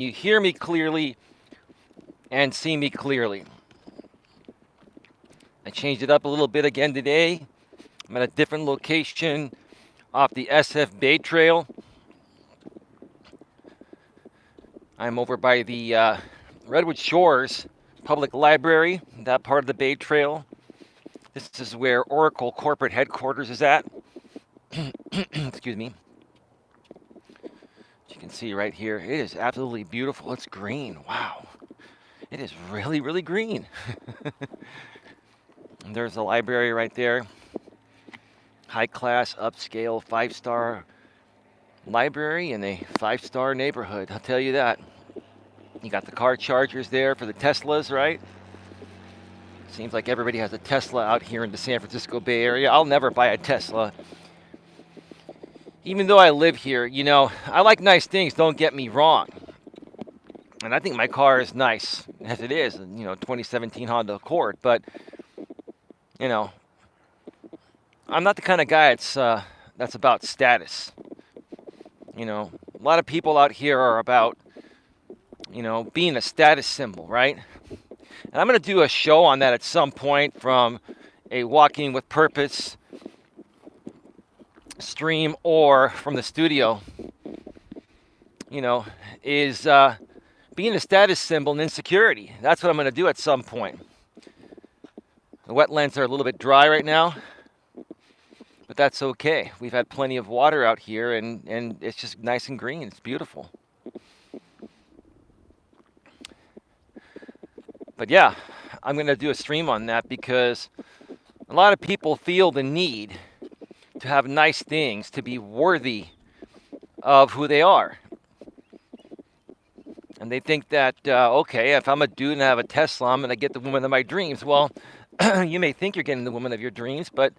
you hear me clearly and see me clearly? I changed it up a little bit again today. I'm at a different location off the SF Bay Trail. I'm over by the Redwood Shores Public Library, that part of the Bay Trail. This is where Oracle corporate headquarters is at. Excuse me. As you can see right here, it is absolutely beautiful. It's green. Wow. It is really, really green. And there's the library right there. High class, upscale, 5-star library in a 5-star neighborhood. I'll tell you that. You got the car chargers there for the Teslas, right? Seems like everybody has a Tesla out here in the San Francisco Bay Area. I'll never buy a Tesla. Even though I live here, I like nice things, don't get me wrong. And I think my car is nice, as it is, 2017 Honda Accord. But, I'm not the kind of guy that's about status. A lot of people out here are about, being a status symbol, right? And I'm going to do a show on that at some point from a Walking with Purpose stream or from the studio. Is being a status symbol and insecurity. That's what I'm going to do at some point. The wetlands are a little bit dry right now, but that's okay. We've had plenty of water out here, and it's just nice and green. It's beautiful. But yeah, I'm going to do a stream on that because a lot of people feel the need to have nice things, to be worthy of who they are. And they think that, okay, if I'm a dude and I have a Tesla, I'm going to get the woman of my dreams. Well, you may think you're getting the woman of your dreams, but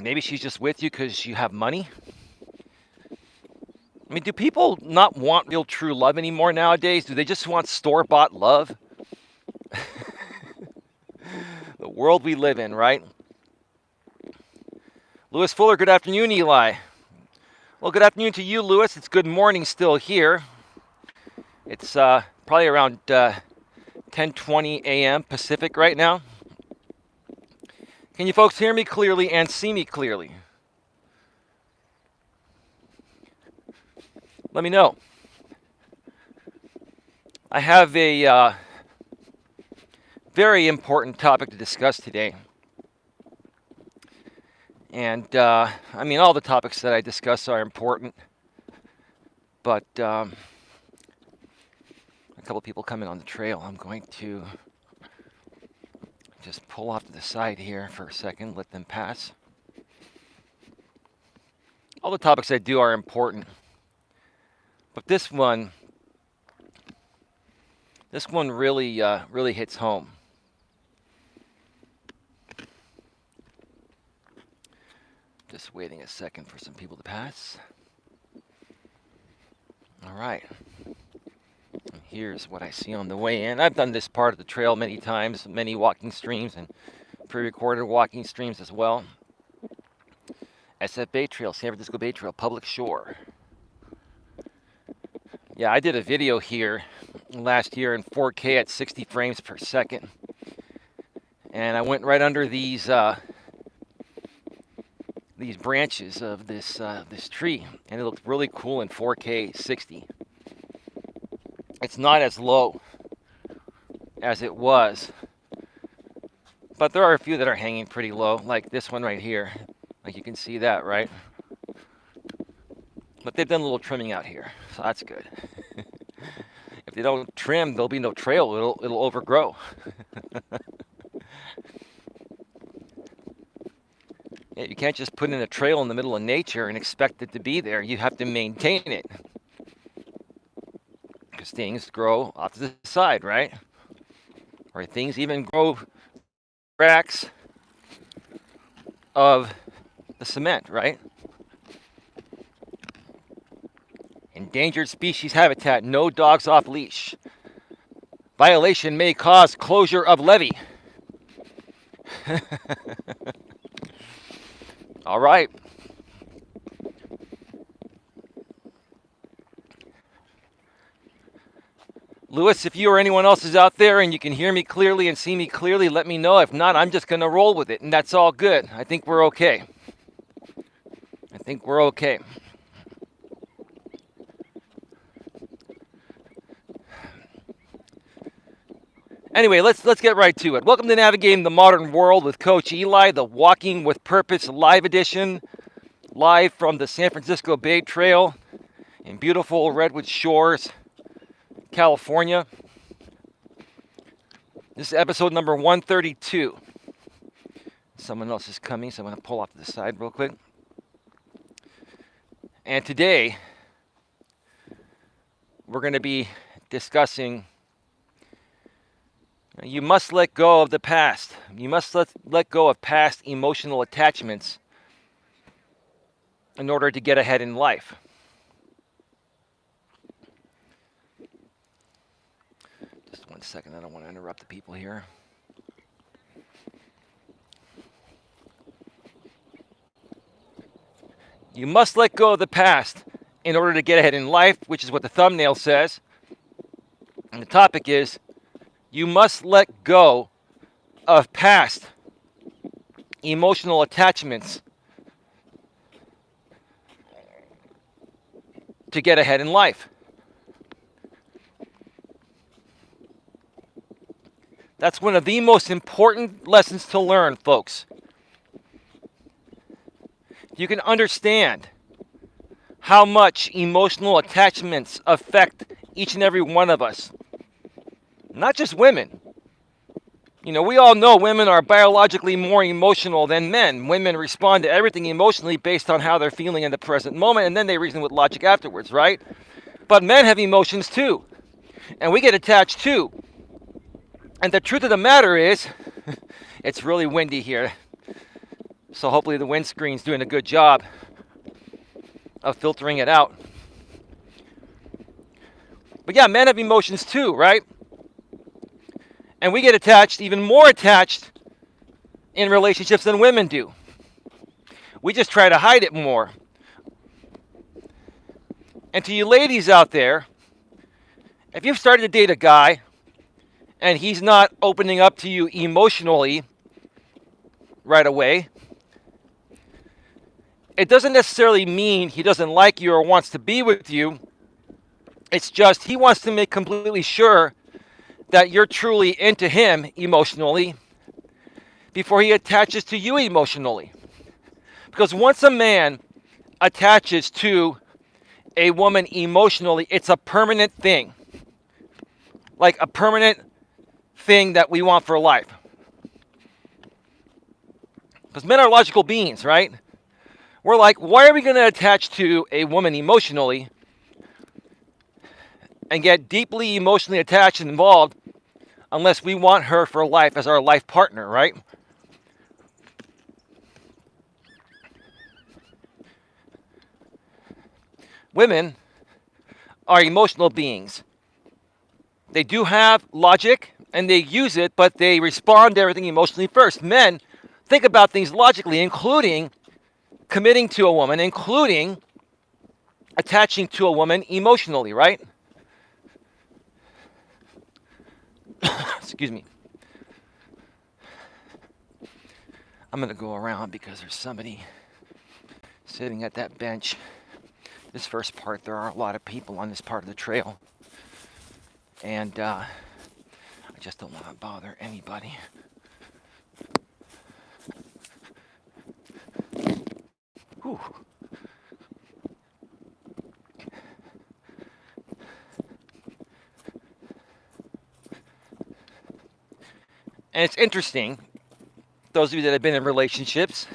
maybe she's just with you because you have money. I mean, do people not want real true love anymore nowadays? Do they just want store-bought love? The world we live in, right? Lewis Fuller, good afternoon, Eli. Well, good afternoon to you, Lewis. It's good morning still here. It's probably around 10:20 a.m. Pacific right now. Can you folks hear me clearly and see me clearly? Let me know. I have a very important topic to discuss today. And, all the topics that I discuss are important. But a couple people coming on the trail. I'm going to just pull off to the side here for a second, let them pass. All the topics I do are important. But this one really, really hits home. Just waiting a second for some people to pass. All right. And here's what I see on the way in. I've done this part of the trail many times, many walking streams and pre-recorded walking streams as well. SF Bay Trail, San Francisco Bay Trail, public shore. Yeah, I did a video here last year in 4K at 60 frames per second. And I went right under these branches of this tree, and it looked really cool in 4K 60. It's not as low as it was, but there are a few that are hanging pretty low, like this one right here. Like you can see that, right? But they've done a little trimming out here, so that's good. If they don't trim, there'll be no trail. It'll overgrow. Yeah, you can't just put in a trail in the middle of nature and expect it to be there. You have to maintain it. Because things grow off to the side, right? Or things even grow cracks of the cement, right? Endangered species habitat, no dogs off leash. Violation may cause closure of levee. All right. Lewis, if you or anyone else is out there and you can hear me clearly and see me clearly, let me know. If not, I'm just going to roll with it, and that's all good. I think we're okay. I think we're okay. Anyway, let's get right to it. Welcome to Navigating the Modern World with Coach Eli, the Walking with Purpose live edition, live from the San Francisco Bay Trail in beautiful Redwood Shores, California. This is episode number 132. Someone else is coming, so I'm going to pull off to the side real quick. And today, we're going to be discussing you must let go of the past. You must let go of past emotional attachments in order to get ahead in life. Just 1 second, I don't want to interrupt the people here. You must let go of the past in order to get ahead in life, which is what the thumbnail says. And the topic is, you must let go of past emotional attachments to get ahead in life. That's one of the most important lessons to learn, folks. You can understand how much emotional attachments affect each and every one of us. Not just women. You know, we all know women are biologically more emotional than men. Women respond to everything emotionally based on how they're feeling in the present moment, and then they reason with logic afterwards, right? But men have emotions too, and we get attached too. And the truth of the matter is, it's really windy here, so hopefully the windscreen's doing a good job of filtering it out. But yeah, men have emotions too, right? And we get attached, even more attached in relationships than women do. We just try to hide it more. And to you ladies out there, if you've started to date a guy and he's not opening up to you emotionally right away, it doesn't necessarily mean he doesn't like you or wants to be with you. It's just he wants to make completely sure that you're truly into him emotionally before he attaches to you emotionally. Because once a man attaches to a woman emotionally, it's a permanent thing. Like a permanent thing that we want for life. Because men are logical beings, right? We're like, why are we going to attach to a woman emotionally and get deeply emotionally attached and involved unless we want her for life as our life partner, right? Women are emotional beings. They do have logic and they use it, but they respond to everything emotionally first. Men think about things logically, including committing to a woman, including attaching to a woman emotionally, right? Excuse me. I'm going to go around because there's somebody sitting at that bench. This first part, there are a lot of people on this part of the trail. And I just don't want to bother anybody. Whew. And it's interesting, those of you that have been in relationships,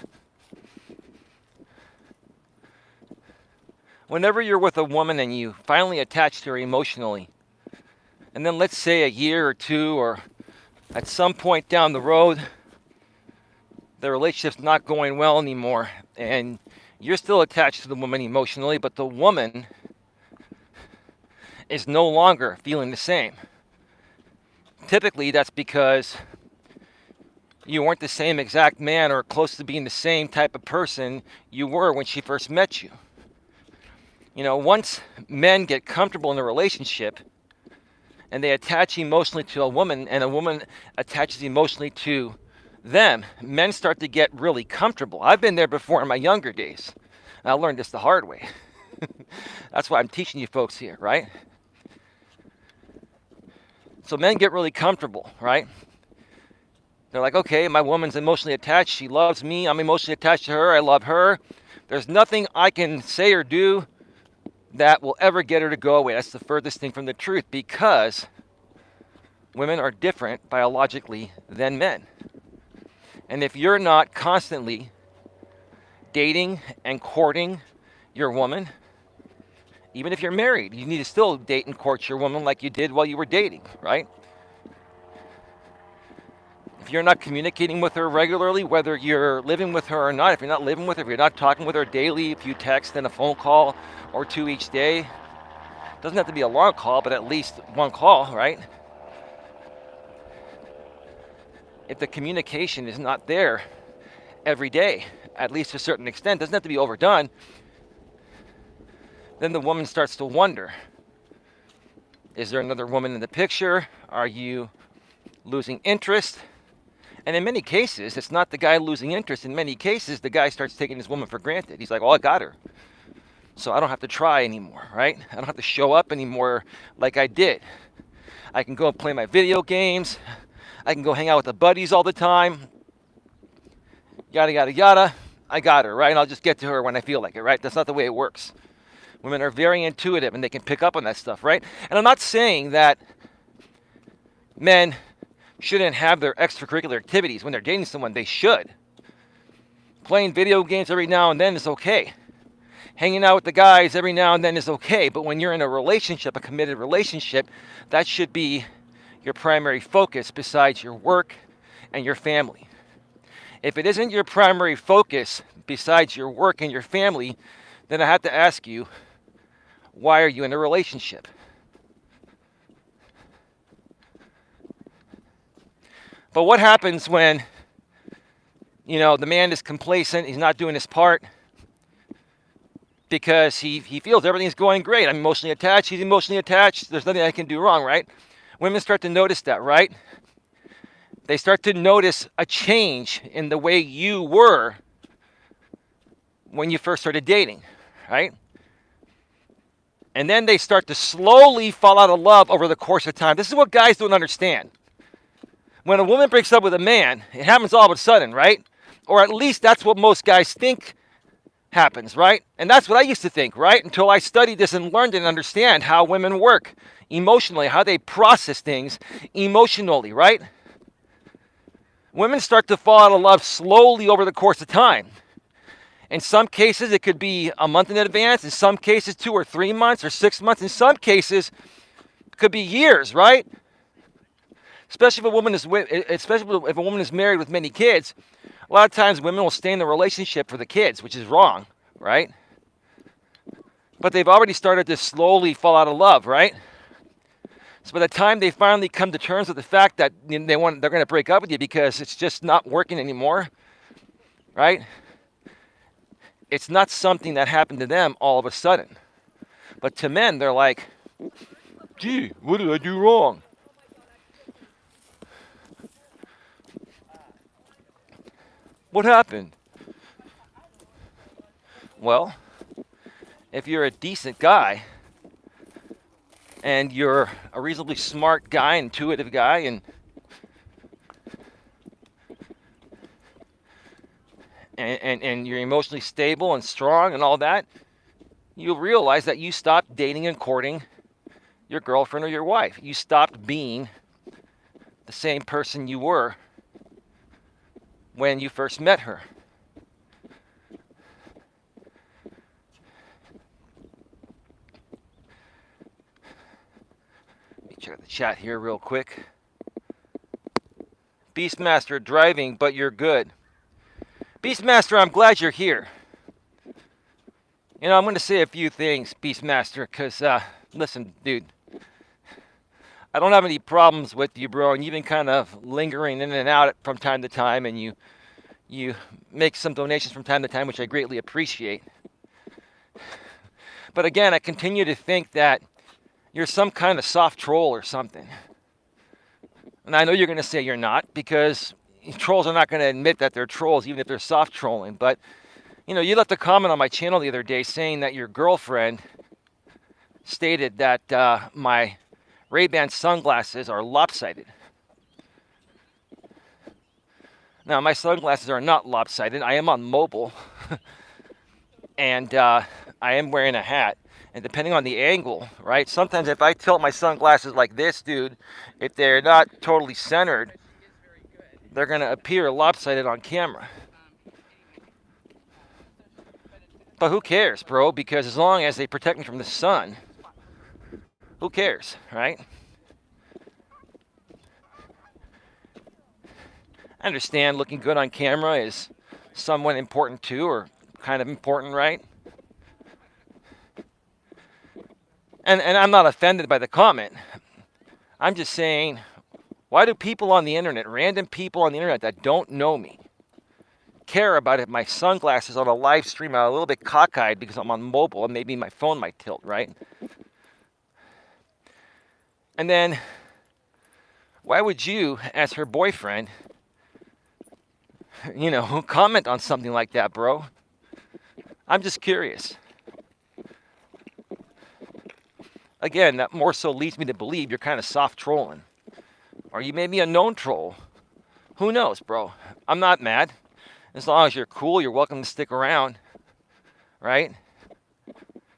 whenever you're with a woman and you finally attach to her emotionally, and then let's say a year or two or at some point down the road, the relationship's not going well anymore, and you're still attached to the woman emotionally, but the woman is no longer feeling the same. Typically, that's because you weren't the same exact man or close to being the same type of person you were when she first met you. You know, once men get comfortable in a relationship and they attach emotionally to a woman, and a woman attaches emotionally to them, men start to get really comfortable. I've been there before in my younger days. I learned this the hard way. That's why I'm teaching you folks here, right? So men get really comfortable, right? They're like, okay, my woman's emotionally attached. She loves me. I'm emotionally attached to her. I love her. There's nothing I can say or do that will ever get her to go away. That's the furthest thing from the truth, because women are different biologically than men. And if you're not constantly dating and courting your woman, even if you're married, you need to still date and court your woman like you did while you were dating, right? If you're not communicating with her regularly, whether you're living with her or not, if you're not living with her, if you're not talking with her daily, if you text and a phone call or two each day, doesn't have to be a long call, but at least one call, right? If the communication is not there every day, at least to a certain extent, doesn't have to be overdone, then the woman starts to wonder, is there another woman in the picture? Are you losing interest? And in many cases, it's not the guy losing interest. In many cases, the guy starts taking his woman for granted. He's like, oh, I got her, so I don't have to try anymore, right? I don't have to show up anymore like I did. I can go and play my video games. I can go hang out with the buddies all the time. Yada, yada, yada. I got her, right? And I'll just get to her when I feel like it, right? That's not the way it works. Women are very intuitive, and they can pick up on that stuff, right? And I'm not saying that men shouldn't have their extracurricular activities. When they're dating someone, they should. Playing video games every now and then is okay. Hanging out with the guys every now and then is okay. But when you're in a relationship, a committed relationship, that should be your primary focus besides your work and your family. If it isn't your primary focus besides your work and your family, then I have to ask you, why are you in a relationship? But what happens when, the man is complacent, he's not doing his part because he feels everything's going great. I'm emotionally attached, he's emotionally attached, there's nothing I can do wrong, right? Women start to notice that, right? They start to notice a change in the way you were when you first started dating, right? And then they start to slowly fall out of love over the course of time. This is what guys don't understand. When a woman breaks up with a man, it happens all of a sudden, right? Or at least that's what most guys think happens, right? And that's what I used to think, right? Until I studied this and learned and understand how women work emotionally, how they process things emotionally, right? Women start to fall out of love slowly over the course of time. In some cases, it could be a month in advance. In some cases, 2 or 3 months or 6 months. In some cases, it could be years, right? Especially if a woman is married with many kids. A lot of times, women will stay in the relationship for the kids, which is wrong, right? But they've already started to slowly fall out of love, right? So by the time they finally come to terms with the fact that they're going to break up with you because it's just not working anymore, right? It's not something that happened to them all of a sudden. But to men, they're like, gee, what did I do wrong? What happened? Well, if you're a decent guy and you're a reasonably smart guy, intuitive guy, and you're emotionally stable and strong and all that, you'll realize that you stopped dating and courting your girlfriend or your wife. You stopped being the same person you were when you first met her. Let me check the chat here real quick. Beastmaster, driving, but you're good. Beastmaster, I'm glad you're here. I'm going to say a few things, Beastmaster, because, listen, dude, I don't have any problems with you, bro, and you've been kind of lingering in and out from time to time, and you make some donations from time to time, which I greatly appreciate. But again, I continue to think that you're some kind of soft troll or something. And I know you're going to say you're not, because trolls are not going to admit that they're trolls, even if they're soft trolling. But, you left a comment on my channel the other day saying that your girlfriend stated that my Ray-Ban sunglasses are lopsided. Now, my sunglasses are not lopsided. I am on mobile, and I am wearing a hat. And depending on the angle, right? Sometimes if I tilt my sunglasses like this, dude, if they're not totally centered, they're going to appear lopsided on camera. But who cares, bro? Because as long as they protect me from the sun, who cares, right? I understand looking good on camera is somewhat important too, or kind of important, right? And I'm not offended by the comment. I'm just saying, why do people on the internet, random people on the internet that don't know me, care about if my sunglasses on a live stream are a little bit cockeyed because I'm on mobile and maybe my phone might tilt, right? And then, why would you, as her boyfriend, comment on something like that, bro? I'm just curious. Again, that more so leads me to believe you're kind of soft trolling. Or you may be a known troll. Who knows, bro? I'm not mad. As long as you're cool, you're welcome to stick around, right?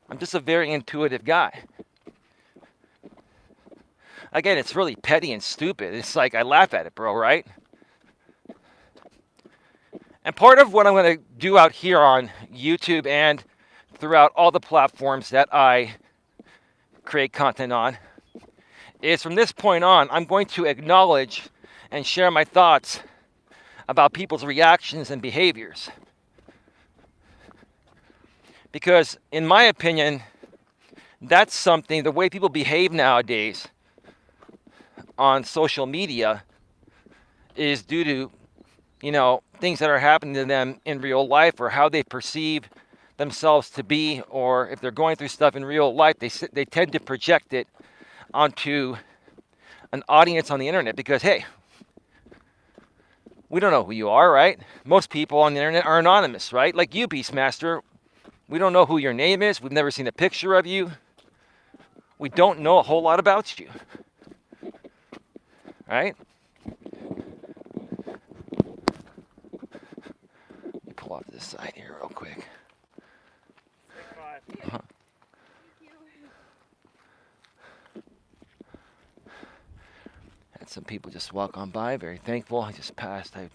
I'm just a very intuitive guy. Again, it's really petty and stupid. It's like, I laugh at it, bro, right? And part of what I'm going to do out here on YouTube and throughout all the platforms that I create content on is, from this point on, I'm going to acknowledge and share my thoughts about people's reactions and behaviors. Because in my opinion, that's something, the way people behave nowadays on social media is due to, things that are happening to them in real life, or how they perceive themselves to be, or if they're going through stuff in real life, they tend to project it onto an audience on the internet because, hey, we don't know who you are, right? Most people on the internet are anonymous, right? Like you, Beastmaster. We don't know who your name is. We've never seen a picture of you. We don't know a whole lot about you, right? Let me pull off this side here real quick. Uh-huh. Had some people just walk on by, very thankful. I just passed. I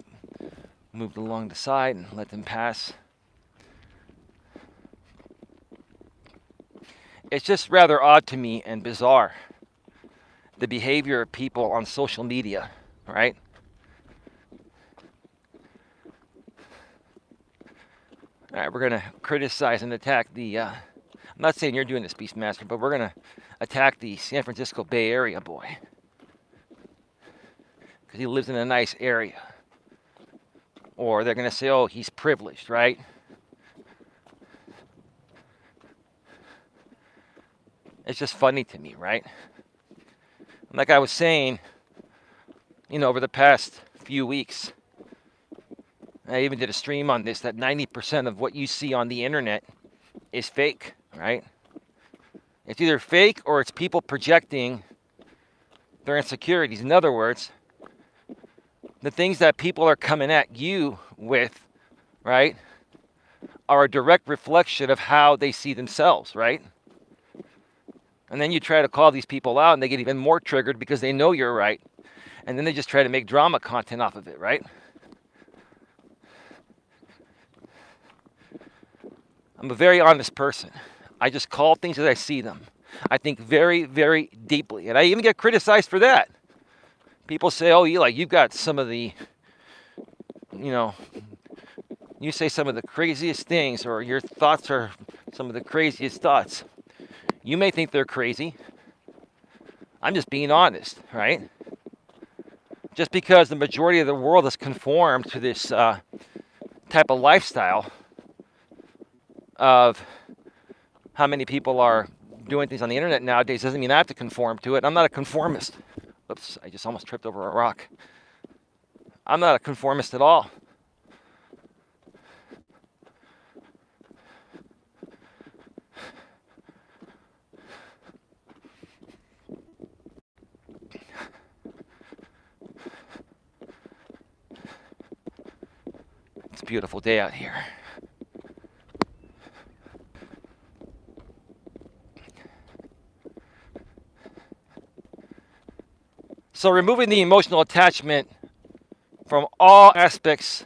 moved along the side and let them pass. It's just rather odd to me and bizarre, the behavior of people on social media, right? All right, we're going to criticize and attack the, I'm not saying you're doing this, Beastmaster, but we're going to attack the San Francisco Bay Area boy. Because he lives in a nice area. Or they're going to say, oh, he's privileged, right? It's just funny to me, right? Like I was saying, over the past few weeks, I even did a stream on this, that 90% of what you see on the internet is fake, right? It's either fake or it's people projecting their insecurities. In other words, the things that people are coming at you with, right, are a direct reflection of how they see themselves, right? And then you try to call these people out and they get even more triggered because they know you're right. And then they just try to make drama content off of it, right? I'm a very honest person. I just call things as I see them. I think very, very deeply. And I even get criticized for that. People say, oh, Eli, you've got some of the, you say some of the craziest things, or your thoughts are some of the craziest thoughts. You may think they're crazy. I'm just being honest, right? Just because the majority of the world has conformed to this type of lifestyle of how many people are doing things on the internet nowadays doesn't mean I have to conform to it. I'm not a conformist. Oops, I just almost tripped over a rock. I'm not a conformist at all. It's a beautiful day out here. So removing the emotional attachment from all aspects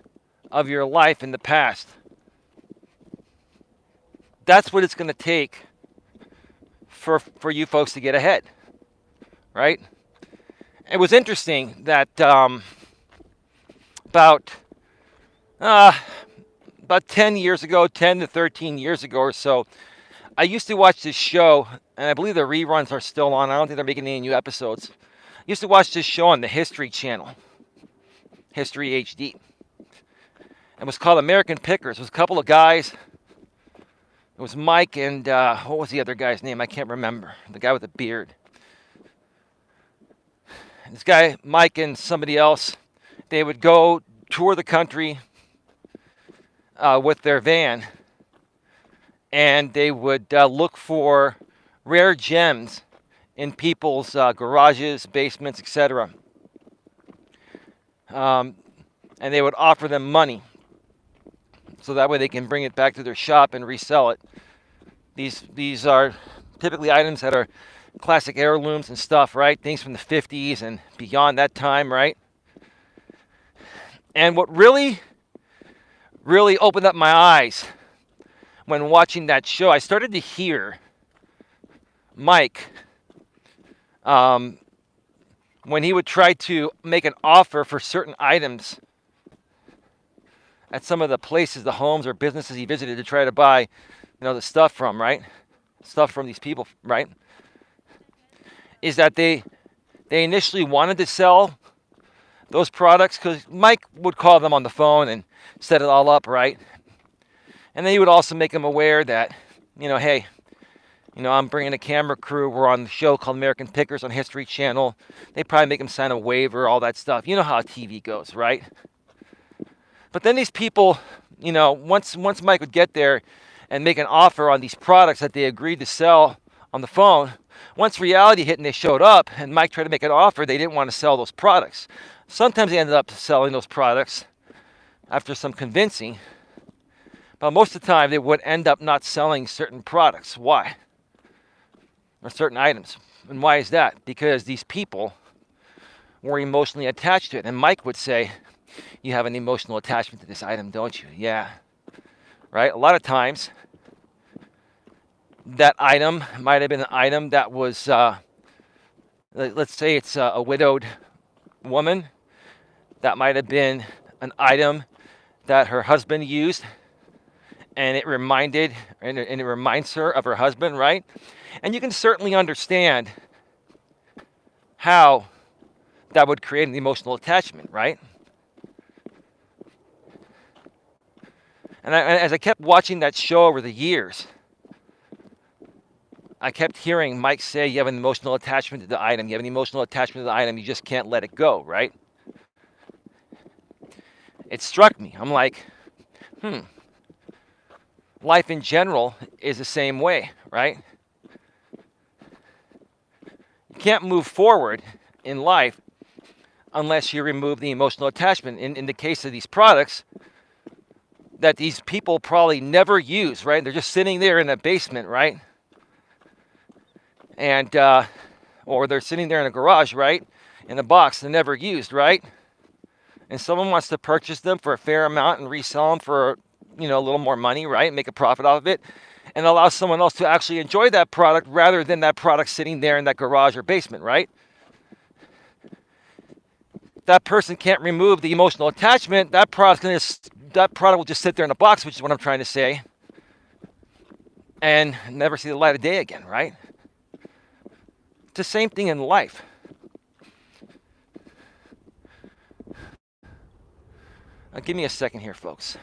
of your life in the past, that's what it's going to take for you folks to get ahead, right? It was interesting that about 10 years ago, 10 to 13 years ago or so, I used to watch this show, and I believe the reruns are still on. I don't think they're making any new episodes. I used to watch this show on the History Channel, History HD. It was called American Pickers. It was a couple of guys. It was Mike and what was the other guy's name? I can't remember. The guy with the beard. This guy, Mike, and somebody else, they would go tour the country with their van, and they would look for rare gems in people's garages, basements, etc. And they would offer them money, so that way they can bring it back to their shop and resell it. These are typically items that are classic heirlooms and stuff, right? Things from the 50s and beyond that time, right? And what really opened up my eyes when watching that show, I started to hear Mike, when he would try to make an offer for certain items at some of the places, the homes or businesses he visited to try to buy, the stuff from, right? Stuff from these people, right? Is that they initially wanted to sell those products because Mike would call them on the phone and set it all up, right? And then he would also make them aware that, hey, I'm bringing a camera crew. We're on the show called American Pickers on History Channel. They probably make them sign a waiver, all that stuff. You know how TV goes, right? But then these people, once Mike would get there and make an offer on these products that they agreed to sell on the phone, once reality hit and they showed up and Mike tried to make an offer, they didn't want to sell those products. Sometimes they ended up selling those products after some convincing, but most of the time they would end up not selling certain products. Why? Or certain items. And why is that? Because these people were emotionally attached to it. And Mike would say, you have an emotional attachment to this item, don't you? Yeah. Right? A lot of times, that item might have been an item that was, let's say it's a widowed woman. That might have been an item that her husband used, and it reminds her of her husband, right? And you can certainly understand how that would create an emotional attachment, right? And as I kept watching that show over the years, I kept hearing Mike say, you have an emotional attachment to the item. You have an emotional attachment to the item. You just can't let it go, right? It struck me. I'm like, life in general is the same way, right? You can't move forward in life unless you remove the emotional attachment. In the case of these products that these people probably never use, right? They're just sitting there in a basement, right? And or they're sitting there in a garage, right? In a box they're never used, right? And someone wants to purchase them for a fair amount and resell them for, a little more money, right? Make a profit off of it and allow someone else to actually enjoy that product rather than that product sitting there in that garage or basement, right? That person can't remove the emotional attachment. That product will just sit there in a box, which is what I'm trying to say, and never see the light of day again, right? It's the same thing in life. Now, give me a second here, folks.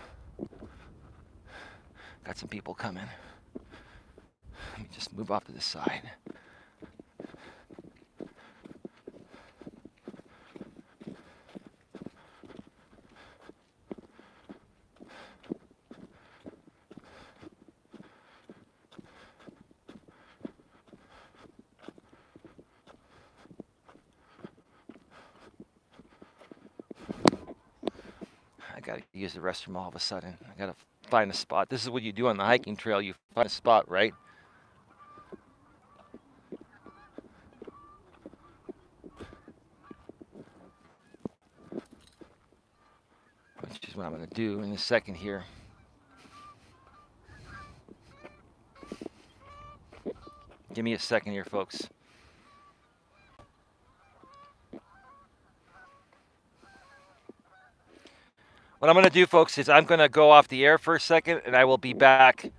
Got some people coming. Let me just move off to the side. I gotta use the restroom all of a sudden. I gotta find a spot. This is what you do on the hiking trail. You find a spot, right? Which is what I'm gonna do in a second here. Give me a second here, folks. What I'm going to do, folks, is I'm going to go off the air for a second, and I will be back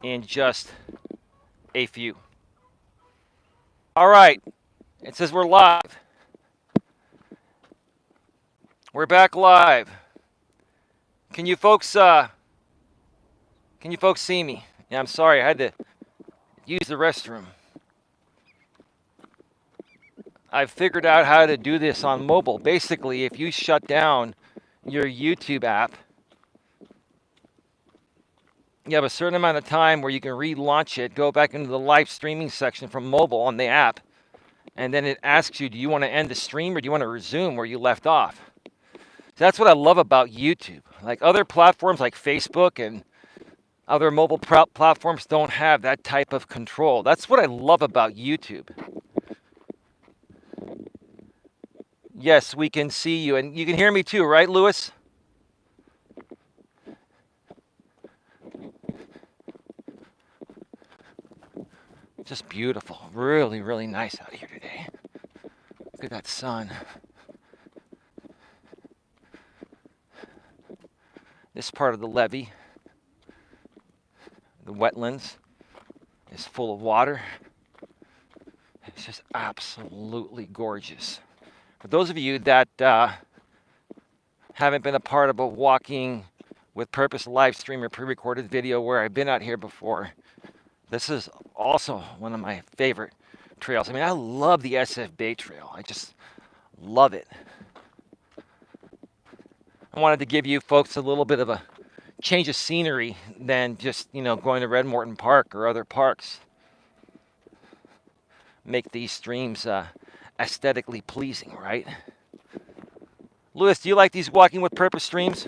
in just a few. All right. It says we're live. We're back live. Can you folks see me? Yeah, I'm sorry. I had to use the restroom. I've figured out how to do this on mobile. Basically, if you shut down your YouTube app, you have a certain amount of time where you can relaunch it, go back into the live streaming section from mobile on the app, and then it asks you, do you want to end the stream or do you want to resume where you left off? So that's what I love about YouTube. Like other platforms like Facebook and other mobile platforms don't have that type of control. That's what I love about YouTube. Yes, we can see you, and you can hear me too, right, Lewis? Just beautiful. Really, really nice out here today. Look at that sun. This part of the levee, the wetlands, is full of water. It's just absolutely gorgeous. For those of you that haven't been a part of a Walking with Purpose live stream or pre-recorded video where I've been out here before, this is also one of my favorite trails. I mean, I love the SF Bay Trail. I just love it. I wanted to give you folks a little bit of a change of scenery than just, going to Red Morton Park or other parks. Make these streams aesthetically pleasing, right? Lewis, do you like these Walking with Purpose streams?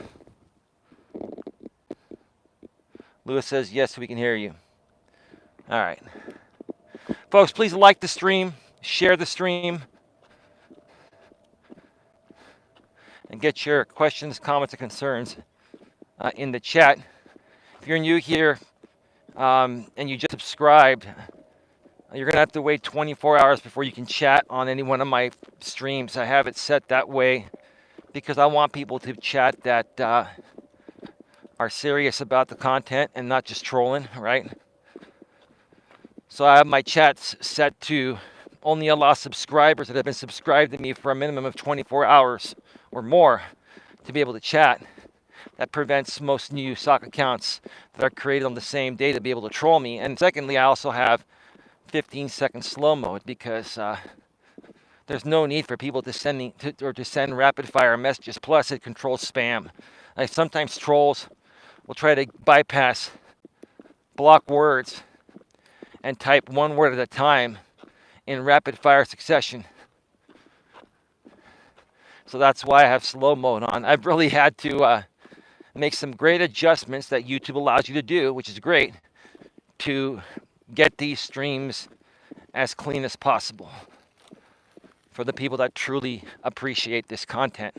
Lewis says, yes, we can hear you. All right. Folks, please like the stream, share the stream, and get your questions, comments, and concerns in the chat. If you're new here and you just subscribed, you're going to have to wait 24 hours before you can chat on any one of my streams. I have it set that way because I want people to chat that are serious about the content and not just trolling, right? So I have my chats set to only allow subscribers that have been subscribed to me for a minimum of 24 hours or more to be able to chat. That prevents most new stock accounts that are created on the same day to be able to troll me. And secondly, I also have 15-second slow mode because there's no need for people to send rapid fire messages. Plus, it controls spam. Like sometimes trolls will try to bypass block words and type one word at a time in rapid fire succession. So that's why I have slow mode on. I've really had to make some great adjustments that YouTube allows you to do, which is great, to get these streams as clean as possible for the people that truly appreciate this content.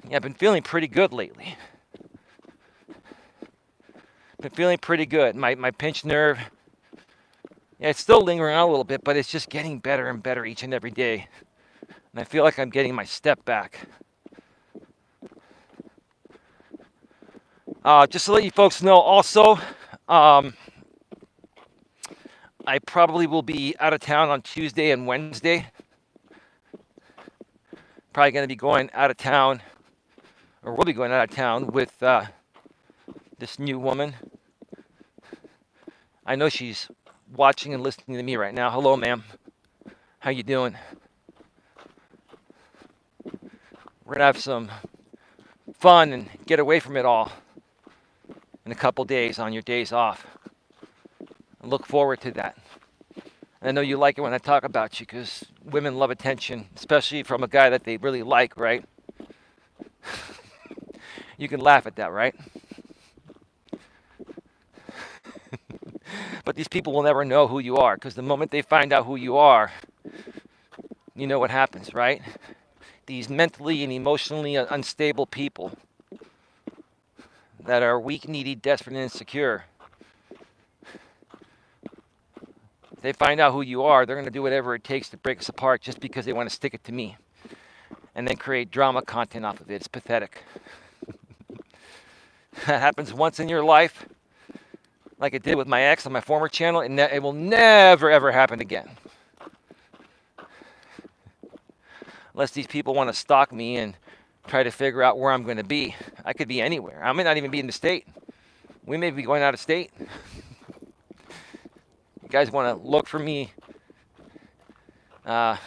Yeah, I've been feeling pretty good lately. Been feeling pretty good. My pinched nerve, yeah, it's still lingering on a little bit, but it's just getting better and better each and every day. And I feel like I'm getting my step back. Just to let you folks know also, I probably will be out of town on Tuesday and Wednesday. Probably going to be going out of town, or will be going out of town with this new woman I know she's watching and listening to me right now. Hello, ma'am. How you doing? We're gonna have some fun and get away from it all in a couple days on your days off. I look forward to that. I know you like it when I talk about you because women love attention, especially from a guy that they really like, right? You can laugh at that, right? But these people will never know who you are because the moment they find out who you are, you know what happens, right? These mentally and emotionally unstable people that are weak, needy, desperate, and insecure, if they find out who you are, they're going to do whatever it takes to break us apart just because they want to stick it to me and then create drama content off of it. It's pathetic. That happens once in your life, like it did with my ex on my former channel, and it will never, ever happen again. Unless these people want to stalk me and try to figure out where I'm going to be. I could be anywhere. I may not even be in the state. We may be going out of state. You guys want to look for me, all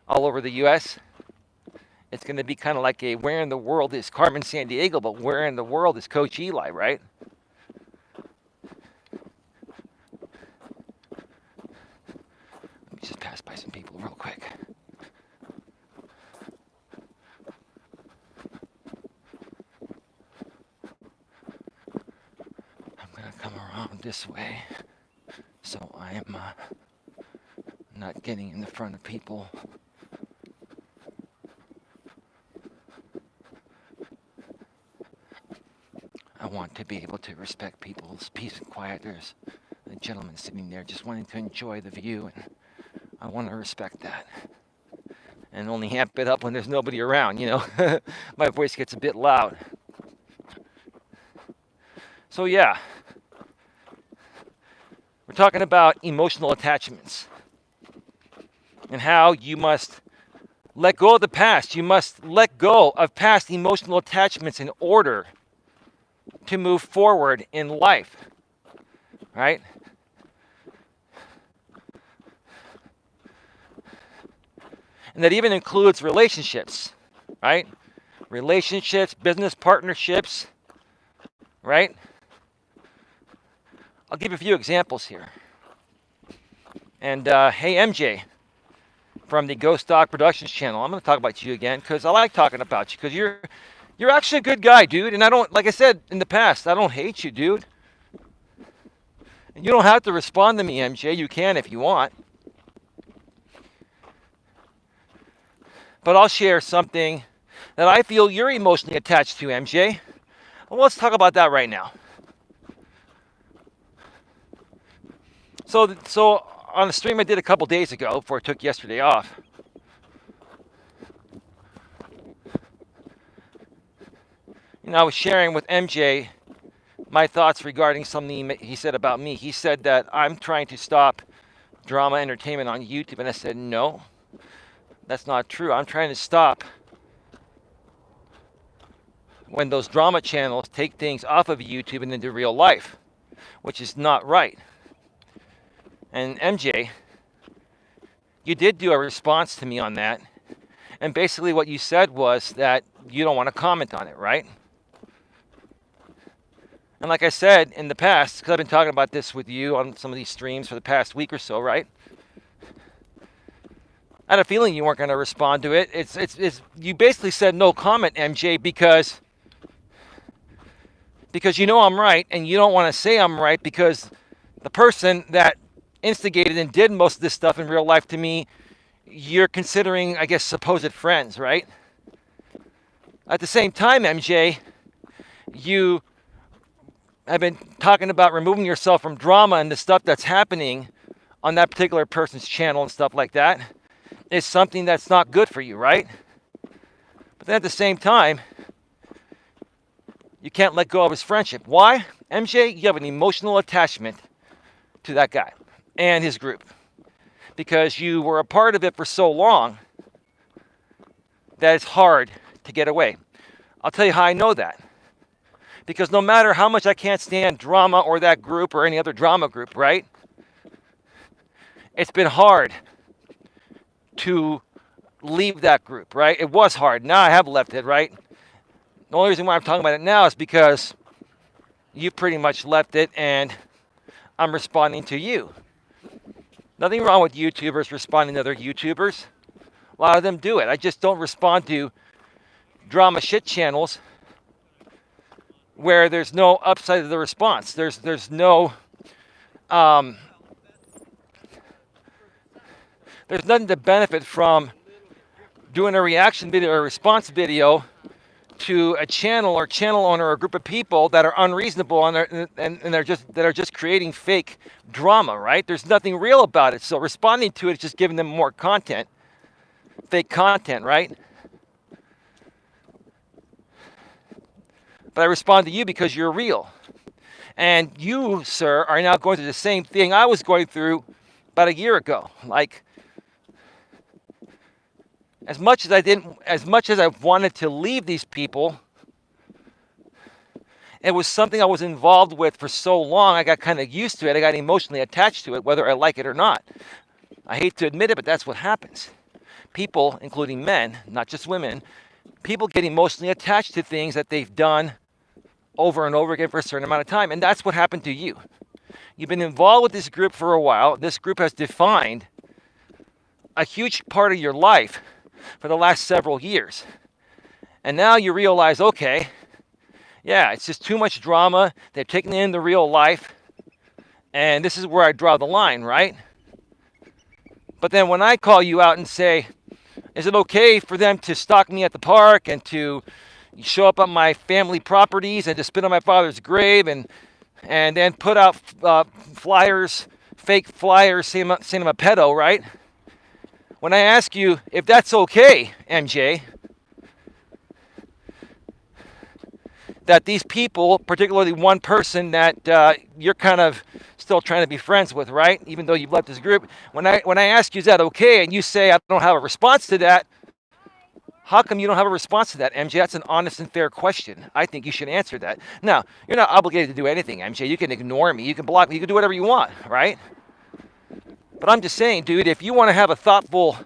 over the U.S.? It's going to be kind of like a where in the world is Carmen Sandiego, but where in the world is Coach Eli, right? Let me just pass by some people real quick. I'm going to come around this way so I am not getting in the front of people. I want to be able to respect people's peace and quiet. There's a gentleman sitting there just wanting to enjoy the view, and I want to respect that. And only amp it up when there's nobody around, My voice gets a bit loud. So yeah, we're talking about emotional attachments and how you must let go of the past. You must let go of past emotional attachments in order to move forward in life, right? And that even includes relationships, right? Relationships, business partnerships, right? I'll give you a few examples here. And hey, MJ from the Ghost Dog Productions channel, I'm going to talk about you again because I like talking about you because you're actually a good guy, dude. And I don't, like I said in the past, I don't hate you, dude. And you don't have to respond to me, MJ. You can if you want. But I'll share something that I feel you're emotionally attached to, MJ. Well, let's talk about that right now. So on a stream I did a couple days ago before I took yesterday off, I was sharing with MJ my thoughts regarding something he said about me. He said that I'm trying to stop drama entertainment on YouTube, and I said, no, that's not true. I'm trying to stop when those drama channels take things off of YouTube and into real life, which is not right. And MJ, you did do a response to me on that. And basically what you said was that you don't want to comment on it, right? And like I said in the past, because I've been talking about this with you on some of these streams for the past week or so, right? I had a feeling you weren't going to respond to it. It's you basically said no comment, MJ, because I'm right, and you don't want to say I'm right because the person that instigated and did most of this stuff in real life to me, you're considering, I guess, supposed friends, right? At the same time, MJ, you have been talking about removing yourself from drama, and the stuff that's happening on that particular person's channel and stuff like that is something that's not good for you, right? But then at the same time, you can't let go of his friendship. Why? MJ, you have an emotional attachment to that guy and his group because you were a part of it for so long that it's hard to get away. I'll tell you how I know that. Because no matter how much I can't stand drama or that group or any other drama group, right? It's been hard to leave that group, right? It was hard. Now I have left it, right? The only reason why I'm talking about it now is because you pretty much left it and I'm responding to you. Nothing wrong with YouTubers responding to other YouTubers. A lot of them do it. I just don't respond to drama shit channels where there's no upside to the response. There's no there's nothing to benefit from doing a reaction video or a response video to a channel or channel owner or a group of people that are unreasonable and they're just creating fake drama, right? There's nothing real about it. So responding to it is just giving them more content, fake content, right? But I respond to you because you're real. And you, sir, are now going through the same thing I was going through about a year ago. Like, as much as I wanted to leave these people, it was something I was involved with for so long, I got kind of used to it. I got emotionally attached to it, whether I like it or not. I hate to admit it, but that's what happens. People, including men, not just women, people get emotionally attached to things that they've done over and over again for a certain amount of time. And that's what happened to you. You've been involved with this group for a while. This group has defined a huge part of your life for the last several years. And now you realize, okay, yeah, it's just too much drama. They're taking it into real life. And this is where I draw the line, right? But then when I call you out and say, is it okay for them to stalk me at the park and to show up on my family properties and to spit on my father's grave and then put out flyers, fake flyers saying I'm a pedo, right? When I ask you if that's okay, MJ, that these people, particularly one person that you're kind of still trying to be friends with, right? Even though you've left this group. When I ask you, is that okay? And you say, I don't have a response to that. How come you don't have a response to that, MJ? That's an honest and fair question. I think you should answer that. Now, you're not obligated to do anything, MJ. You can ignore me. You can block me. You can do whatever you want, right? But I'm just saying, dude, if you want to have a thoughtful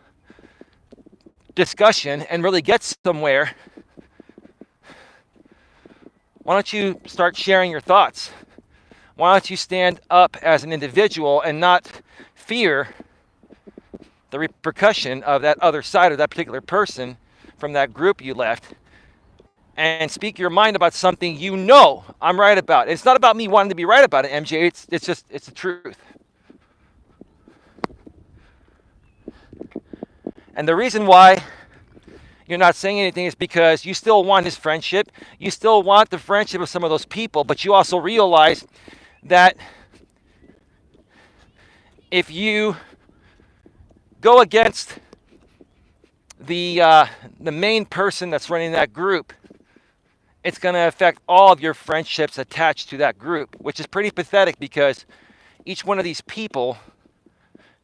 discussion and really get somewhere, why don't you start sharing your thoughts? Why don't you stand up as an individual and not fear the repercussion of that other side of that particular person from that group you left and speak your mind about something you know I'm right about. It's not about me wanting to be right about it, MJ. It's the truth. And the reason why you're not saying anything is because you still want his friendship. You still want the friendship of some of those people, but you also realize that if you go against the main person that's running that group, it's going to affect all of your friendships attached to that group, which is pretty pathetic because each one of these people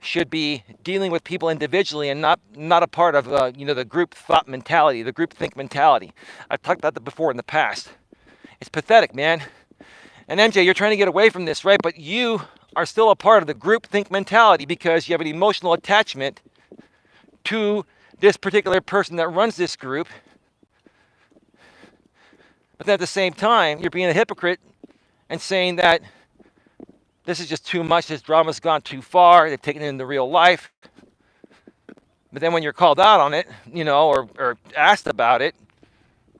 should be dealing with people individually and not a part of the group thought mentality, the group think mentality. I've talked about that before in the past. It's pathetic, man. And MJ, you're trying to get away from this, right? But you are still a part of the group think mentality because you have an emotional attachment to this particular person that runs this group. But then at the same time, you're being a hypocrite and saying that this is just too much, this drama's gone too far, they've taken it into real life. But then when you're called out on it, or asked about it,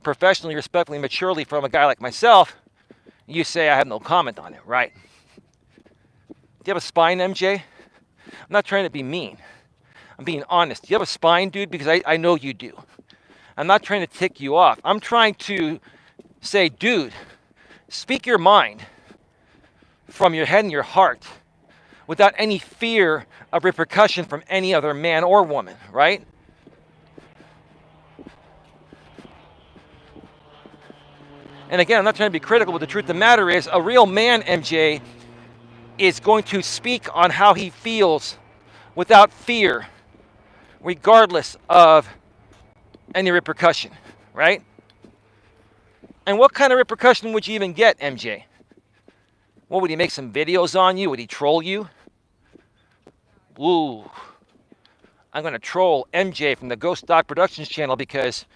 professionally, respectfully, maturely from a guy like myself, you say, I have no comment on it, right? Do you have a spine, MJ? I'm not trying to be mean. I'm being honest. Do you have a spine, dude? Because I know you do. I'm not trying to tick you off. I'm trying to say, dude, speak your mind from your head and your heart without any fear of repercussion from any other man or woman, right? And again, I'm not trying to be critical, but the truth of the matter is a real man, MJ, is going to speak on how he feels without fear, regardless of any repercussion, right? And what kind of repercussion would you even get, MJ? What, would he make some videos on you? Would he troll you? Ooh, I'm going to troll MJ from the Ghost Dog Productions channel because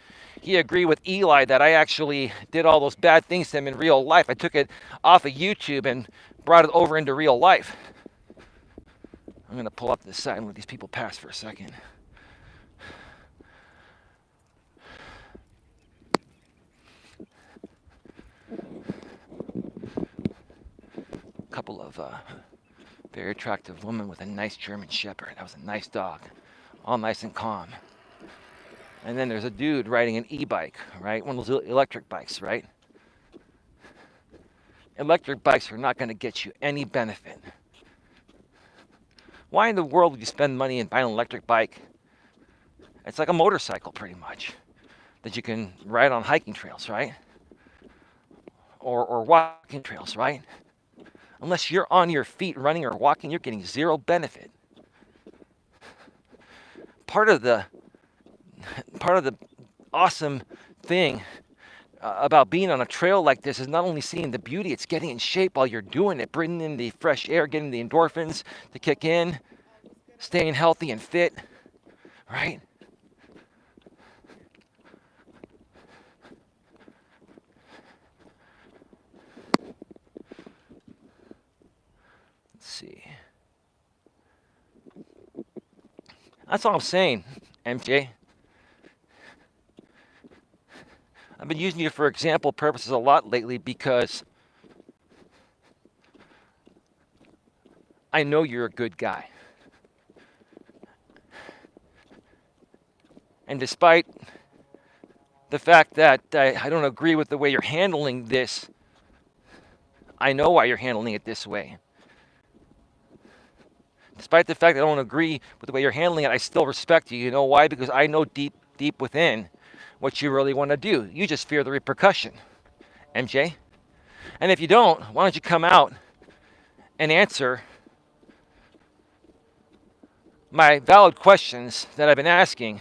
he agreed with Eli that I actually did all those bad things to him in real life. I took it off of YouTube and brought it over into real life. I'm going to pull up this side and let these people pass for a second. A couple of very attractive women with a nice German Shepherd. That was a nice dog. All nice and calm. And then there's a dude riding an e-bike, right? One of those electric bikes, right? Electric bikes are not going to get you any benefit. Why in the world would you spend money and buy an electric bike? It's like a motorcycle, pretty much, that you can ride on hiking trails, right? Or walking trails, right? Unless you're on your feet running or walking, you're getting zero benefit. Part of the awesome thing about being on a trail like this is not only seeing the beauty, it's getting in shape while you're doing it, bringing in the fresh air, getting the endorphins to kick in, staying healthy and fit, right? Let's see. That's all I'm saying, MJ. I've been using you for example purposes a lot lately because I know you're a good guy. And despite the fact that I don't agree with the way you're handling this, I know why you're handling it this way. Despite the fact that I don't agree with the way you're handling it, I still respect you. You know why? Because I know deep within what you really want to do. You just fear the repercussion, MJ. And if you don't, why don't you come out and answer my valid questions that I've been asking?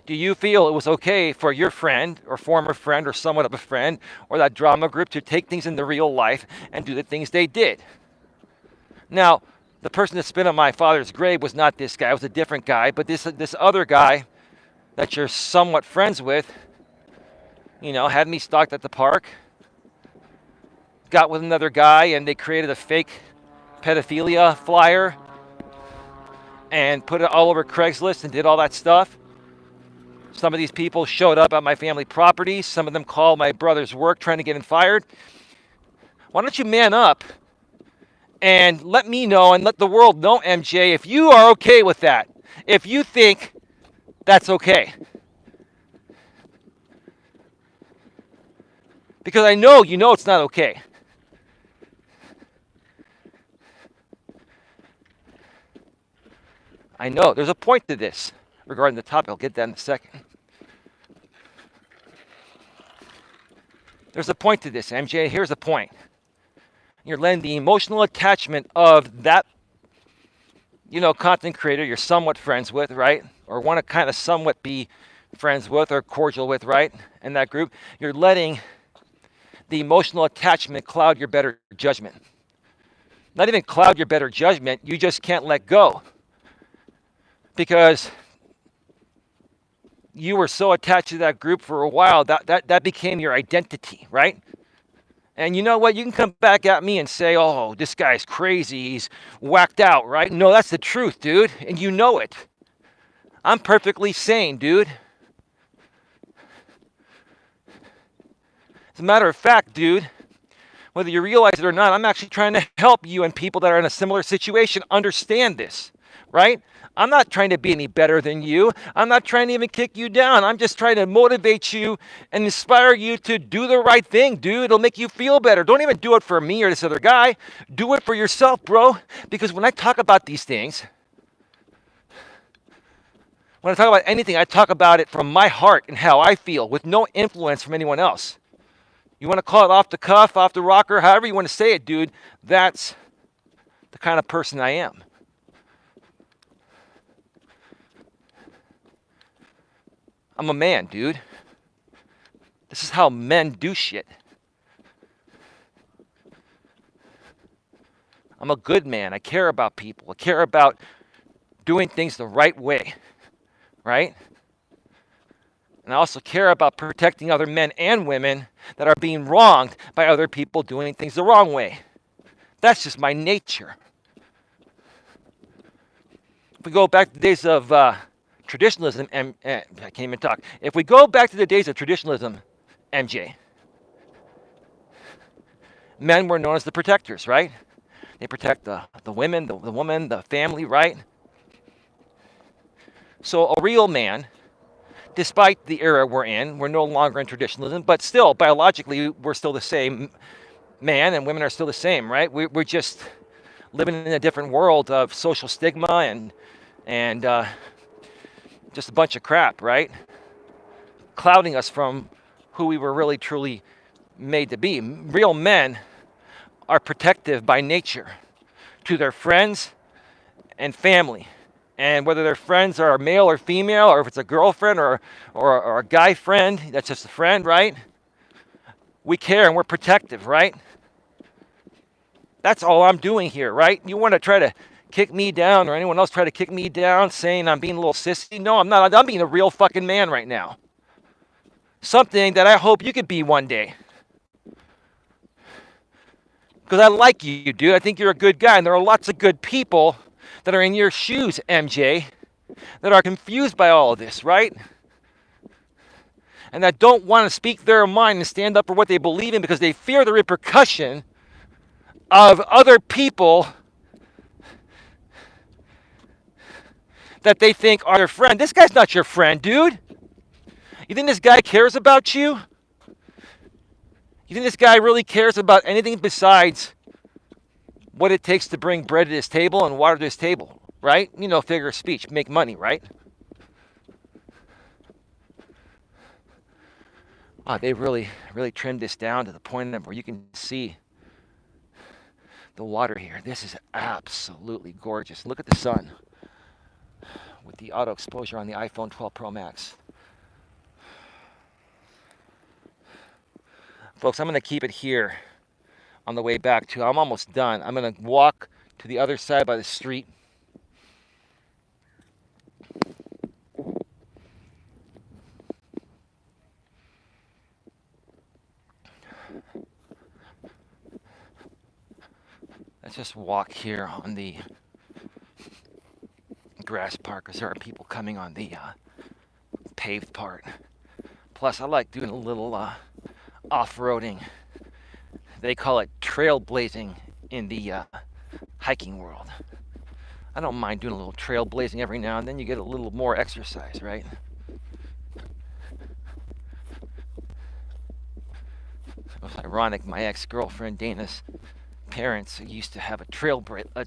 Do you feel it was okay for your friend or former friend or somewhat of a friend or that drama group to take things into real life and do the things they did? Now, the person that spit on my father's grave was not this guy. It was a different guy. But this other guy that you're somewhat friends with, you know, had me stalked at the park, got with another guy, and they created a fake pedophilia flyer and put it all over Craigslist and did all that stuff. Some of these people showed up at my family property. Some of them called my brother's work trying to get him fired. Why don't you man up and let me know and let the world know, MJ, if you are okay with that. If you think that's okay. Because I know you know it's not okay. I know. There's a point to this regarding the topic. I'll get that in a second. There's a point to this, MJ. Here's the point. You're letting the emotional attachment of that, you know, content creator you're somewhat friends with, right? Or want to kind of somewhat be friends with or cordial with, right? In that group. You're letting the emotional attachment cloud your better judgment. Not even cloud your better judgment. You just can't let go. Because you were so attached to that group for a while, that became your identity, right? And you know what? You can come back at me and say, oh, this guy's crazy. He's whacked out, right? No, that's the truth, dude. And you know it. I'm perfectly sane, dude. As a matter of fact, dude, whether you realize it or not, I'm actually trying to help you and people that are in a similar situation understand this, right? I'm not trying to be any better than you. I'm not trying to even kick you down. I'm just trying to motivate you and inspire you to do the right thing, dude. It'll make you feel better. Don't even do it for me or this other guy. Do it for yourself, bro. Because when I talk about these things, when I talk about anything, I talk about it from my heart and how I feel with no influence from anyone else. You want to call it off the cuff, off the rocker, however you want to say it, dude. That's the kind of person I am. I'm a man, dude. This is how men do shit. I'm a good man. I care about people. I care about doing things the right way, right? And I also care about protecting other men and women that are being wronged by other people doing things the wrong way. That's just my nature. If we go back to the days of traditionalism, I can't even talk. If we go back to the days of traditionalism, MJ, men were known as the protectors, right? They protect the women, the woman, the family, right? So a real man, despite the era we're in, we're no longer in traditionalism, but still, biologically, we're still the same. Man and women are still the same, right? We're just living in a different world of social stigma and just a bunch of crap, right? Clouding us from who we were really, truly made to be. Real men are protective by nature to their friends and family. And whether their friends are male or female, or if it's a girlfriend or a guy friend, that's just a friend, right? We care and we're protective, right? That's all I'm doing here, right? You want to try to kick me down, or anyone else try to kick me down saying I'm being a little sissy? No, I'm not. I'm being a real fucking man right now. Something that I hope you could be one day. Because I like you, dude. I think you're a good guy. And there are lots of good people that are in your shoes, MJ, that are confused by all of this, right? And that don't want to speak their mind and stand up for what they believe in because they fear the repercussion of other people that they think are their friend. This guy's not your friend, dude. You think this guy cares about you? You think this guy really cares about anything besides what it takes to bring bread to his table and water to his table, right? You know, figure of speech, make money, right? They really trimmed this down to the point where you can see the water here. This is absolutely gorgeous. Look at the sun with the auto exposure on the iPhone 12 Pro Max. Folks, I'm going to keep it here on the way back too. I'm almost done. I'm going to walk to the other side by the street. Let's just walk here on the grass part because there are people coming on the paved part. Plus, I like doing a little off-roading. They call it trailblazing in the hiking world. I don't mind doing a little trailblazing every now and then. You get a little more exercise, right? It was ironic. My ex-girlfriend Dana's parents used to have a trailblazer. A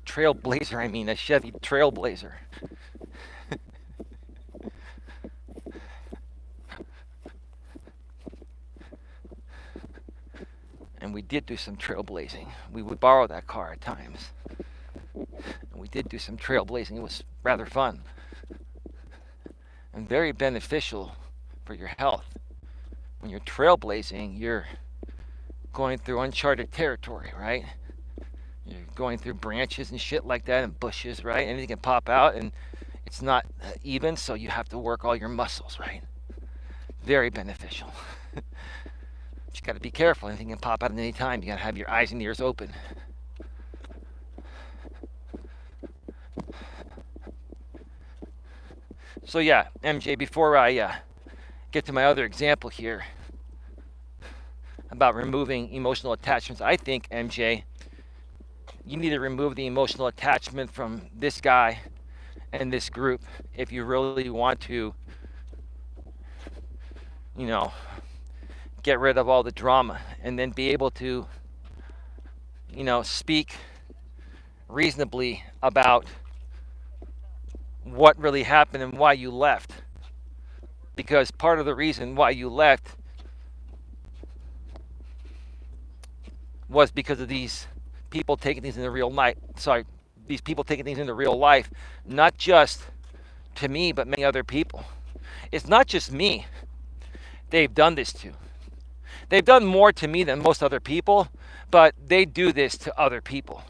Chevy Trailblazer. And we did do some trailblazing. We would borrow that car at times. And we did do some trailblazing. It was rather fun. And very beneficial for your health. When you're trailblazing, you're going through uncharted territory, right? You're going through branches and shit like that and bushes, right? Anything can pop out and it's not even, so you have to work all your muscles, right? Very beneficial. You got to be careful. Anything can pop out at any time. You got to have your eyes and ears open. So yeah, MJ, before I get to my other example here about removing emotional attachments, I think, MJ, you need to remove the emotional attachment from this guy and this group if you really want to, get rid of all the drama and then be able to, speak reasonably about what really happened and why you left. Because part of the reason why you left was because of these people taking things into real life. These people taking things into real life, not just to me, but many other people. It's not just me they've done this to. They've done more to me than most other people, but they do this to other people.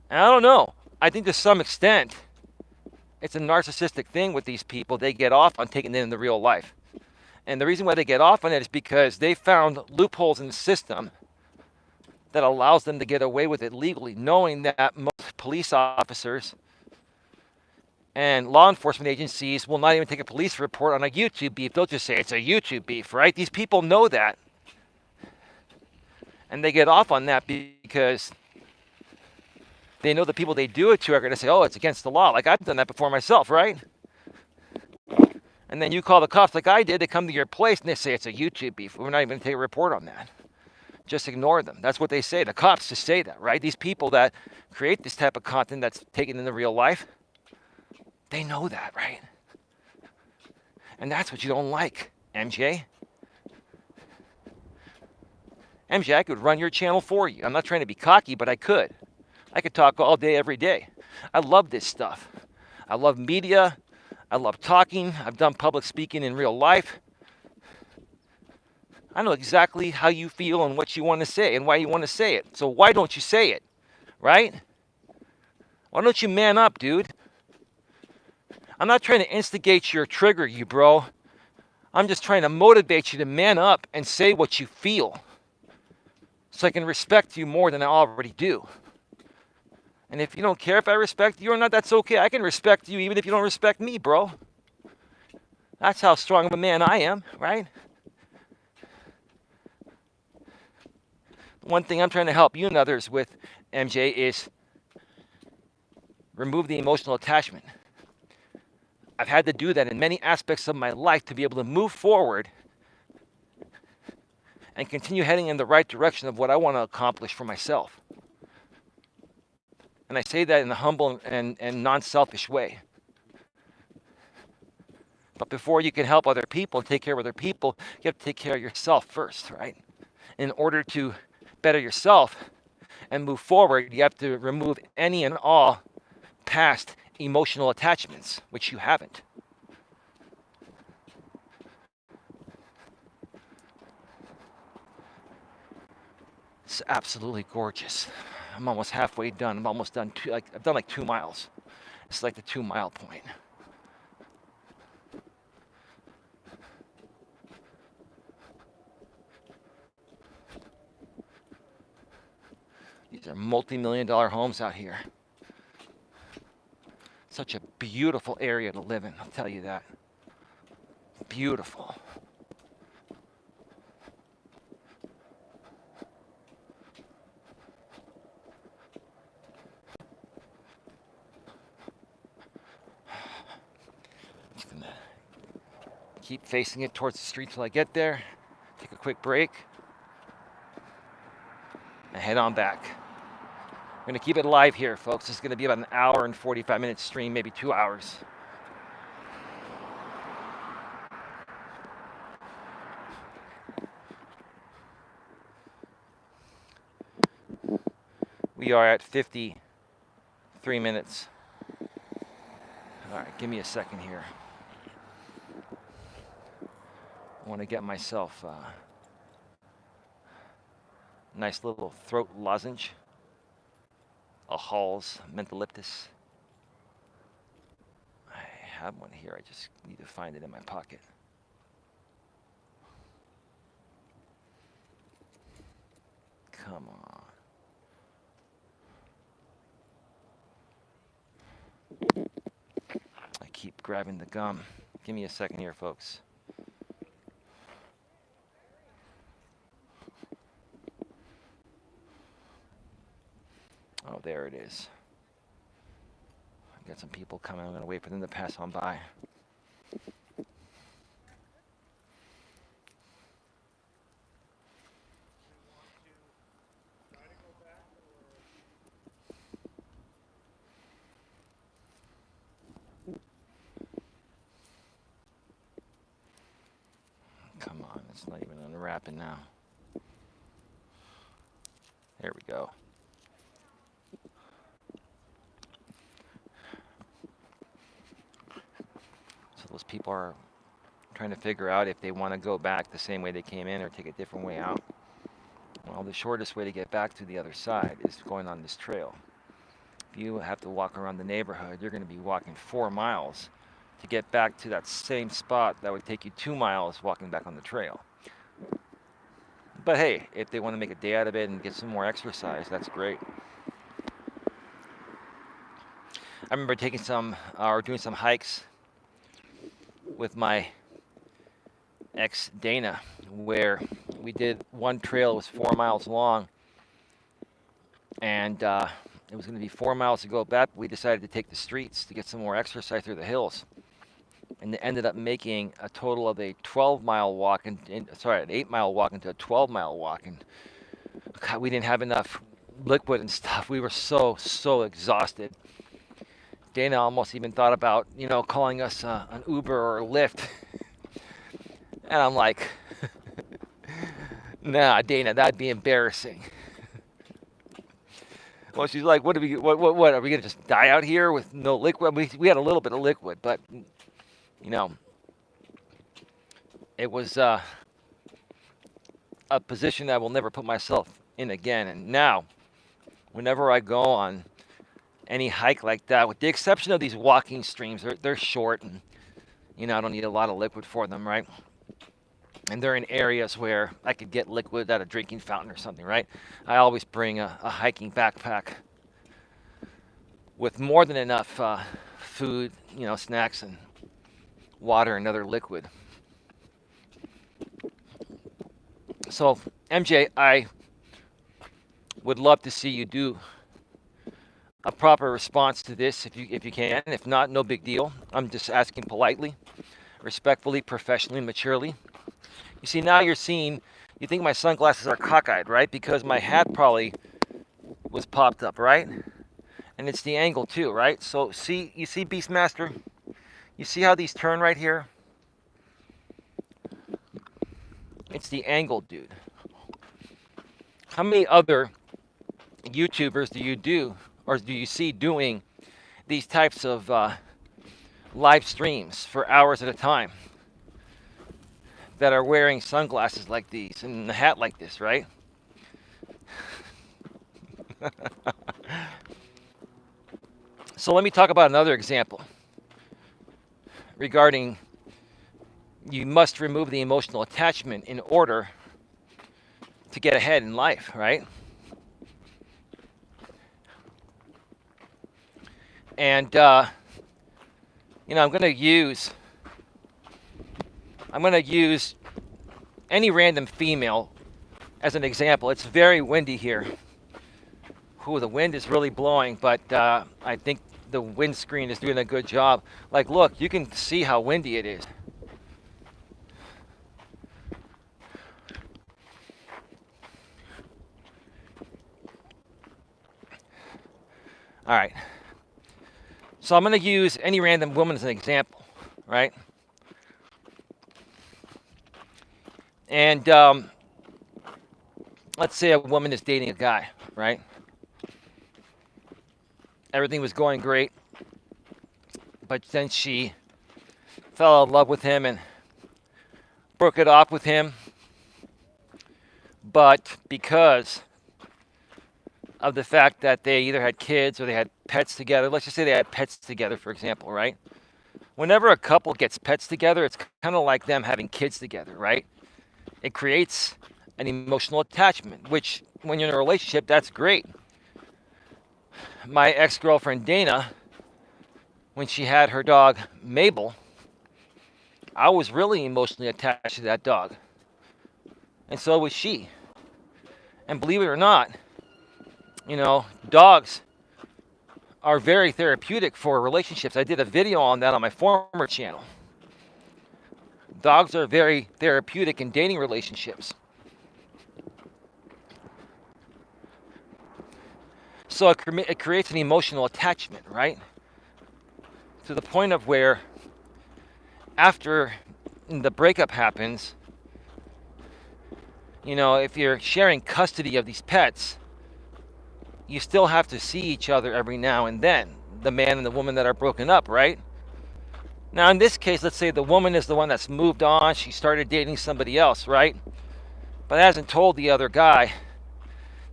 And I don't know. I think to some extent, it's a narcissistic thing with these people. They get off on taking it into real life. And the reason why they get off on it is because they found loopholes in the system that allows them to get away with it legally, knowing that most police officers and law enforcement agencies will not even take a police report on a YouTube beef. They'll just say it's a YouTube beef, right? These people know that. And they get off on that because they know the people they do it to are going to say, oh, it's against the law. Like I've done that before myself, right? And then you call the cops like I did. They come to your place and they say it's a YouTube beef. We're not even going to take a report on that. Just ignore them. That's what they say. The cops just say that, right? These people that create this type of content that's taken into real life, they know that, right? And that's what you don't like, MJ. MJ, I could run your channel for you. I'm not trying to be cocky, but I could. I could talk all day, every day. I love this stuff. I love media. I love talking. I've done public speaking in real life. I know exactly how you feel and what you want to say and why you want to say it. So why don't you say it, right? Why don't you man up, dude? I'm not trying to instigate you or trigger you, bro. I'm just trying to motivate you to man up and say what you feel so I can respect you more than I already do. And if you don't care if I respect you or not, that's okay. I can respect you even if you don't respect me, bro. That's how strong of a man I am, right? One thing I'm trying to help you and others with, MJ, is remove the emotional attachment. I've had to do that in many aspects of my life to be able to move forward and continue heading in the right direction of what I want to accomplish for myself. And I say that in a humble and non-selfish way. But before you can help other people and take care of other people, you have to take care of yourself first, right? In order to better yourself and move forward, you have to remove any and all past emotional attachments, which you haven't. It's absolutely gorgeous. I'm almost halfway done. I'm almost done. I've done like 2 miles. It's like the 2-mile point. These are multi-million-dollar homes out here. Such a beautiful area to live in, I'll tell you that. Beautiful. Just gonna keep facing it towards the street till I get there. Take a quick break. And head on back. I'm gonna keep it live here, folks. This is gonna be about an hour and 45-minute stream, maybe 2 hours. We are at 53 minutes. All right, give me a second here. I want to get myself a nice little throat lozenge, a Hall's Mentholyptus. I have one here. I just need to find it in my pocket. Come on. I keep grabbing the gum. Give me a second here, folks. Oh, there it is. I've got some people coming. I'm going to wait for them to pass on by. Come on, it's not even unwrapping now. There we go. So those people are trying to figure out if they want to go back the same way they came in or take a different way out. Well, the shortest way to get back to the other side is going on this trail. if you have to walk around the neighborhood, you're going to be walking 4 miles to get back to that same spot that would take you 2 miles walking back on the trail. But hey, if they want to make a day out of it and get some more exercise, that's great. I remember taking some or doing some hikes with my ex Dana, where we did one trail. It was 4 miles long, and it was going to be 4 miles to go back. We decided to take the streets to get some more exercise through the hills, and it ended up making a total of a 12-mile walk, an 8-mile walk into a 12-mile walk, and God, we didn't have enough liquid and stuff. We were so exhausted. Dana almost even thought about, calling us an Uber or a Lyft. And I'm like, nah, Dana, that'd be embarrassing. Well, she's like, what are we gonna just die out here with no liquid? We had a little bit of liquid, but it was a position that I will never put myself in again. And now, whenever I go on any hike like that, with the exception of these walking streams, they're short, and I don't need a lot of liquid for them, right? And they're in areas where I could get liquid at a drinking fountain or something, right? I always bring a hiking backpack with more than enough food, snacks and water and other liquid. So, MJ, I would love to see you do a proper response to this if you can. If not, no big deal. I'm just asking politely, respectfully, professionally, maturely. You see, now you think my sunglasses are cockeyed, right? Because my hat probably was popped up, right? And it's the angle too, right? So you see Beastmaster? You see how these turn right here? It's the angle, dude. How many other YouTubers do you see doing these types of live streams for hours at a time that are wearing sunglasses like these and a hat like this, right? So let me talk about another example regarding you must remove the emotional attachment in order to get ahead in life, right? And I'm going to use any random female as an example. It's very windy here. Ooh, the wind is really blowing, but I think the windscreen is doing a good job. Like, look, you can see how windy it is. All right. So I'm going to use any random woman as an example, right? And let's say a woman is dating a guy, right? Everything was going great, but then she fell in love with him and broke it off with him. But because of the fact that they either had kids or they had pets together, let's just say they had pets together, for example, right? Whenever a couple gets pets together, it's kind of like them having kids together, right? It creates an emotional attachment, which when you're in a relationship, that's great. My ex-girlfriend Dana, when she had her dog Mabel, I was really emotionally attached to that dog. And so was she. And believe it or not, dogs are very therapeutic for relationships. I did a video on that on my former channel. Dogs are very therapeutic in dating relationships. So it creates an emotional attachment, right? To the point of where after the breakup happens, if you're sharing custody of these pets, you still have to see each other every now and then, the man and the woman that are broken up, right? Now, in this case, let's say the woman is the one that's moved on. She started dating somebody else, right? But hasn't told the other guy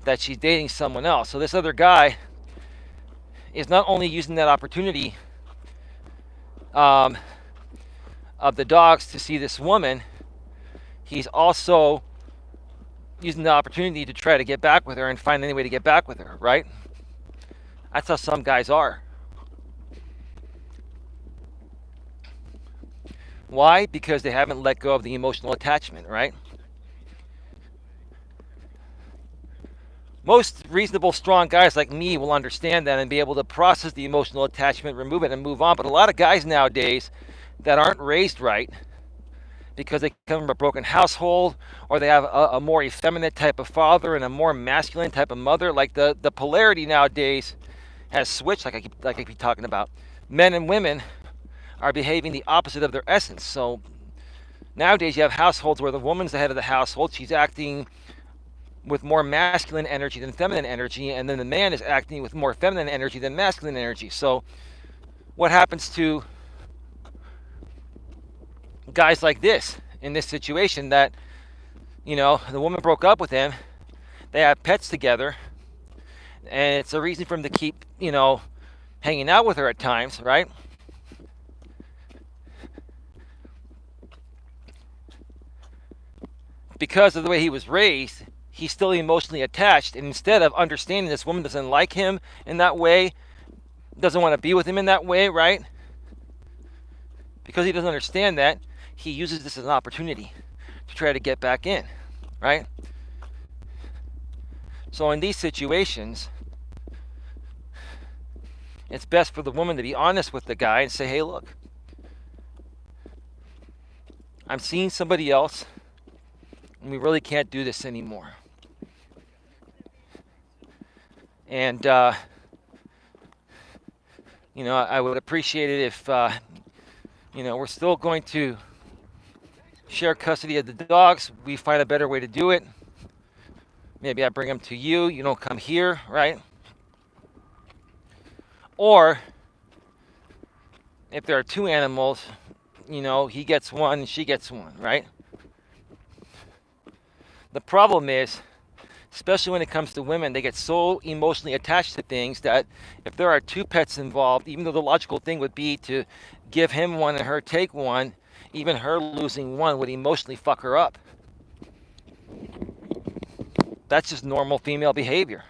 that she's dating someone else. So this other guy is not only using that opportunity um, of the dogs to see this woman, he's also using the opportunity to try to get back with her and find any way to get back with her, right? That's how some guys are. Why? Because they haven't let go of the emotional attachment, right? Most reasonable, strong guys like me will understand that and be able to process the emotional attachment, remove it, and move on. But a lot of guys nowadays that aren't raised right because they come from a broken household, or they have a more effeminate type of father and a more masculine type of mother, like the polarity nowadays has switched, like I keep talking about. Men and women are behaving the opposite of their essence. So nowadays you have households where the woman's the head of the household. She's acting with more masculine energy than feminine energy, and then the man is acting with more feminine energy than masculine energy. So what happens to guys like this in this situation that, the woman broke up with him, they have pets together, and it's a reason for him to keep, hanging out with her at times, right? Because of the way he was raised, he's still emotionally attached. And instead of understanding this woman doesn't like him in that way, doesn't want to be with him in that way, right? Because he doesn't understand that, he uses this as an opportunity to try to get back in, right? So in these situations, it's best for the woman to be honest with the guy and say, hey, look, I'm seeing somebody else, and we really can't do this anymore. And, I would appreciate it if, we're still going to share custody of the dogs. We find a better way to do it. Maybe I bring them to you. You don't come here, right? Or if there are two animals, he gets one and she gets one, right? The problem is, especially when it comes to women, they get so emotionally attached to things that if there are two pets involved, even though the logical thing would be to give him one and her take one, even her losing one would emotionally fuck her up. That's just normal female behavior,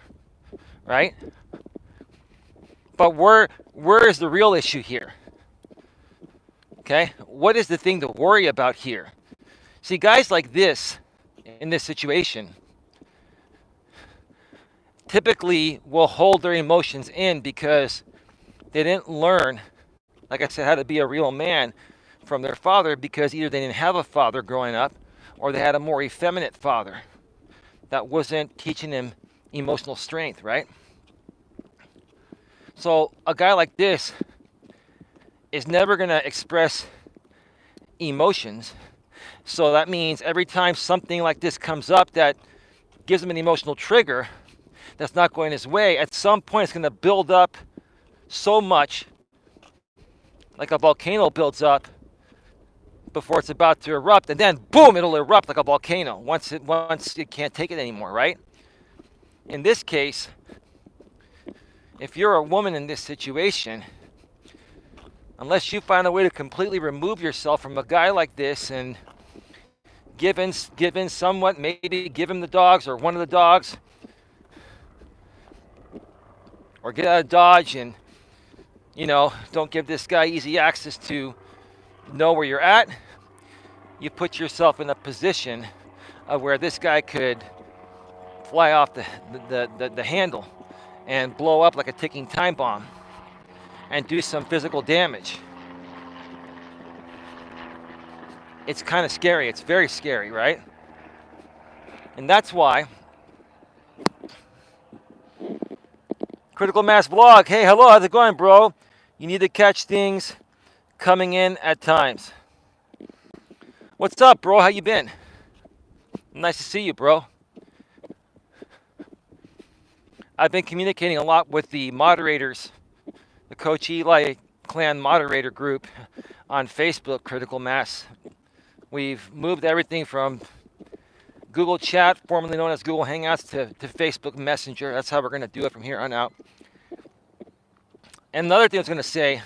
right? But where is the real issue here? Okay? What is the thing to worry about here? See, guys like this, in this situation, typically will hold their emotions in because they didn't learn, like I said, how to be a real man from their father, because either they didn't have a father growing up or they had a more effeminate father that wasn't teaching them emotional strength, right? So a guy like this is never going to express emotions. So that means every time something like this comes up that gives him an emotional trigger that's not going his way, at some point it's going to build up so much, like a volcano builds up before it's about to erupt, and then boom, it'll erupt like a volcano once it can't take it anymore, right? In this case, if you're a woman in this situation, unless you find a way to completely remove yourself from a guy like this and give in somewhat, maybe give him the dogs or one of the dogs, or get out of Dodge and, don't give this guy easy access to know where you're at, you put yourself in a position of where this guy could fly off the handle and blow up like a ticking time bomb and do some physical damage. It's kind of scary. It's very scary, right? And that's why Critical Mass Vlog. Hey, hello, how's it going, bro? You need to catch things coming in at times. What's up, bro? How you been? Nice to see you, bro. I've been communicating a lot with the moderators, the Coach Eli clan moderator group on Facebook, Critical Mass. We've moved everything from Google Chat, formerly known as Google Hangouts, to Facebook Messenger. That's how we're going to do it from here on out. And another thing I was going to say,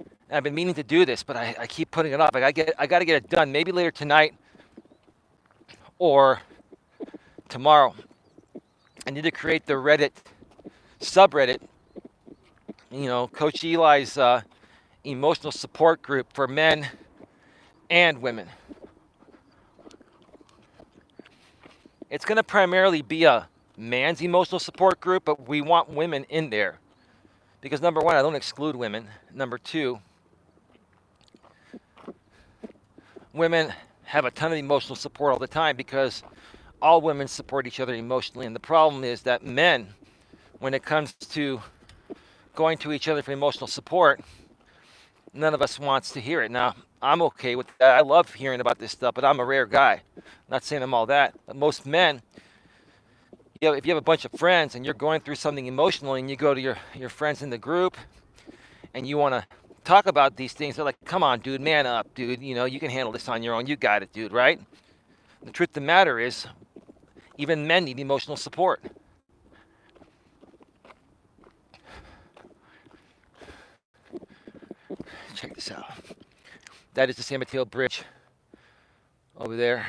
and I've been meaning to do this, but I keep putting it off. I got to get it done. Maybe later tonight or tomorrow. I need to create the Reddit subreddit. Coach Eli's emotional support group for men and women. It's going to primarily be a man's emotional support group, but we want women in there. Because number one, I don't exclude women. Number two, women have a ton of emotional support all the time because all women support each other emotionally. And the problem is that men, when it comes to going to each other for emotional support, none of us wants to hear it. Now, I'm okay with that. I love hearing about this stuff, but I'm a rare guy. I'm not saying I'm all that. But most men, if you have a bunch of friends and you're going through something emotional and you go to your friends in the group and you want to talk about these things, they're like, come on, dude, man up, dude. You can handle this on your own. You got it, dude, right? The truth of the matter is, even men need emotional support. Check this out. That is the San Mateo Bridge over there.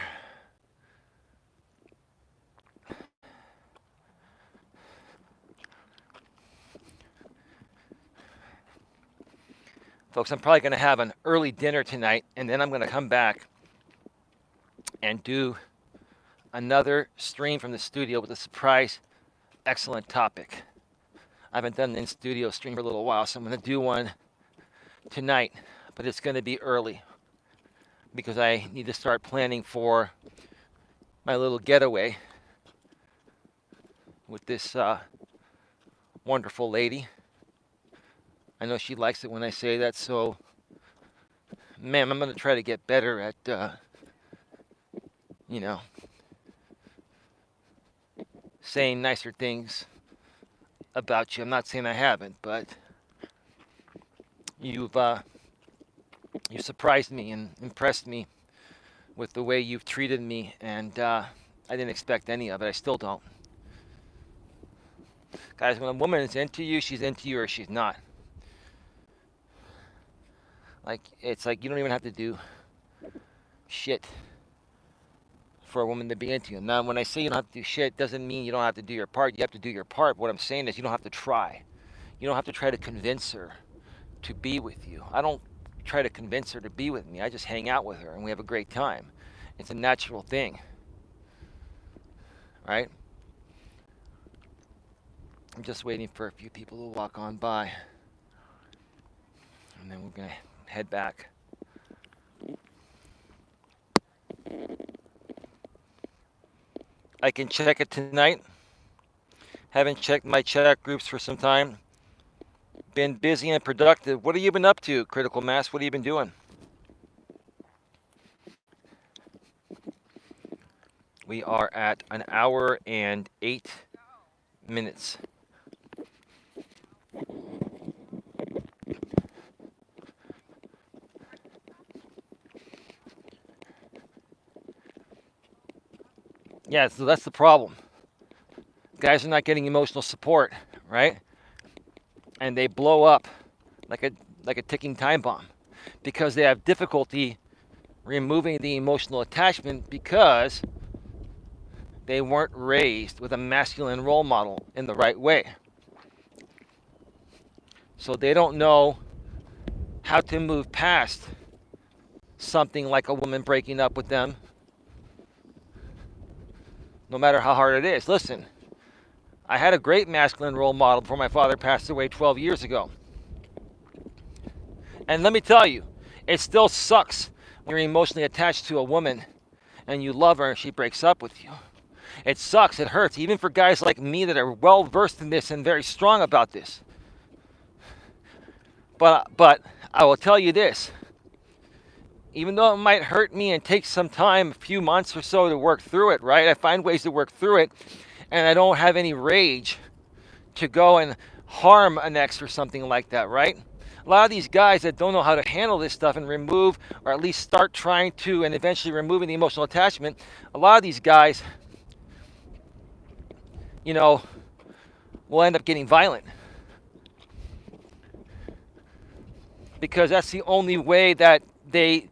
Folks, I'm probably going to have an early dinner tonight, and then I'm going to come back and do another stream from the studio with a surprise, excellent topic. I haven't done an in-studio stream for a little while, so I'm going to do one tonight, but it's going to be early because I need to start planning for my little getaway with this wonderful lady. I know she likes it when I say that, so, ma'am, I'm going to try to get better at, saying nicer things about you. I'm not saying I haven't, but you surprised me and impressed me with the way you've treated me, and I didn't expect any of it. I still don't. Guys, when a woman is into you, she's into you or she's not. It's like you don't even have to do shit for a woman to be into you. Now, when I say you don't have to do shit, it doesn't mean you don't have to do your part. You have to do your part. What I'm saying is you don't have to try. You don't have to try to convince her to be with you. I don't try to convince her to be with me. I just hang out with her and we have a great time. It's a natural thing. Right? I'm just waiting for a few people to walk on by. And then we're going to head back. I can check it tonight. Haven't checked my chat groups for some time. Been busy and productive. What have you been up to, Critical Mass? What have you been doing? We are at 1 hour and 8 minutes. Yeah, so that's the problem. Guys are not getting emotional support, right? And they blow up like a ticking time bomb because they have difficulty removing the emotional attachment because they weren't raised with a masculine role model in the right way. So they don't know how to move past something like a woman breaking up with them, no matter how hard it is. Listen, I had a great masculine role model before my father passed away 12 years ago. And let me tell you, it still sucks when you're emotionally attached to a woman and you love her and she breaks up with you. It sucks. It hurts, even for guys like me that are well versed in this and very strong about this. But I will tell you this. Even though it might hurt me and take some time, a few months or so to work through it, right? I find ways to work through it, and I don't have any rage to go and harm an ex or something like that, right? A lot of these guys that don't know how to handle this stuff and remove, or at least start trying to, and eventually removing the emotional attachment, a lot of these guys, will end up getting violent. because that's the only way that they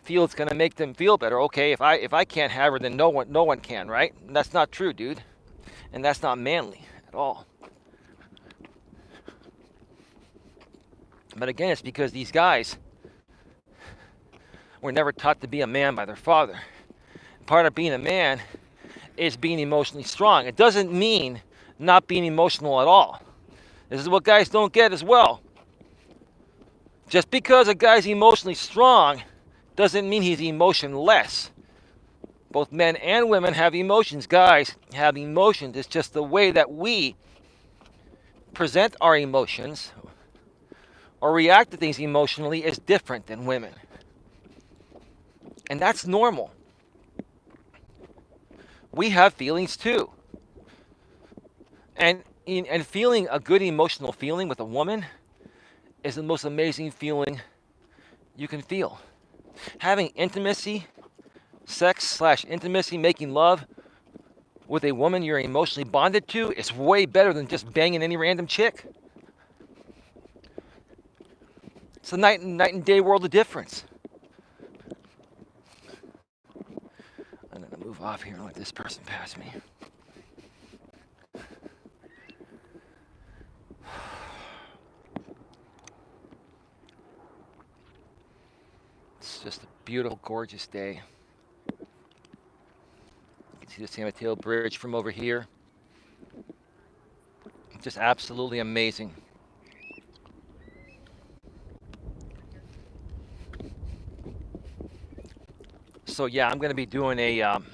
feel it's going to make them feel better. Okay, if I can't have her, then no one can, right? And that's not true, dude. And that's not manly at all. But again, it's because these guys were never taught to be a man by their father. Part of being a man is being emotionally strong. It doesn't mean not being emotional at all. This is what guys don't get as well. Just because a guy's emotionally strong doesn't mean he's emotionless. Both men and women have emotions. Guys have emotions. It's just the way that we present our emotions or react to things emotionally is different than women. And that's normal. We have feelings too. And feeling a good emotional feeling with a woman is the most amazing feeling you can feel. Having intimacy, sex/intimacy, making love with a woman you're emotionally bonded to is way better than just banging any random chick. It's a night and day world of difference. I'm going to move off here and let this person pass me. It's just a beautiful, gorgeous day. You can see the San Mateo Bridge from over here. Just absolutely amazing. So yeah, I'm going to be doing an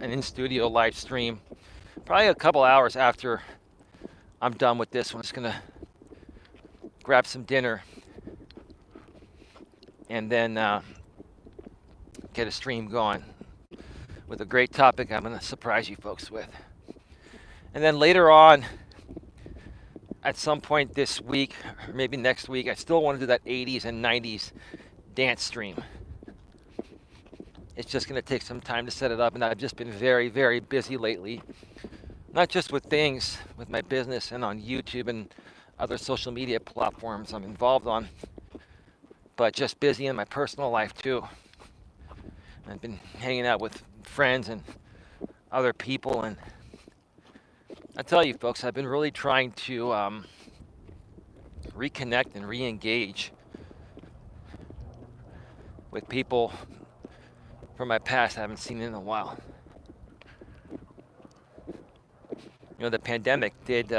in-studio live stream, probably a couple hours after I'm done with this one. I'm just going to grab some dinner and then get a stream going with a great topic I'm going to surprise you folks with. And then later on, at some point this week, or maybe next week, I still want to do that 80s and 90s dance stream. It's just going to take some time to set it up, and I've just been very, very busy lately. Not just with things, with my business and on YouTube and other social media platforms I'm involved on, but just busy in my personal life too. I've been hanging out with friends and other people, and I tell you folks, I've been really trying to reconnect and re-engage with people from my past I haven't seen in a while. You know, the pandemic did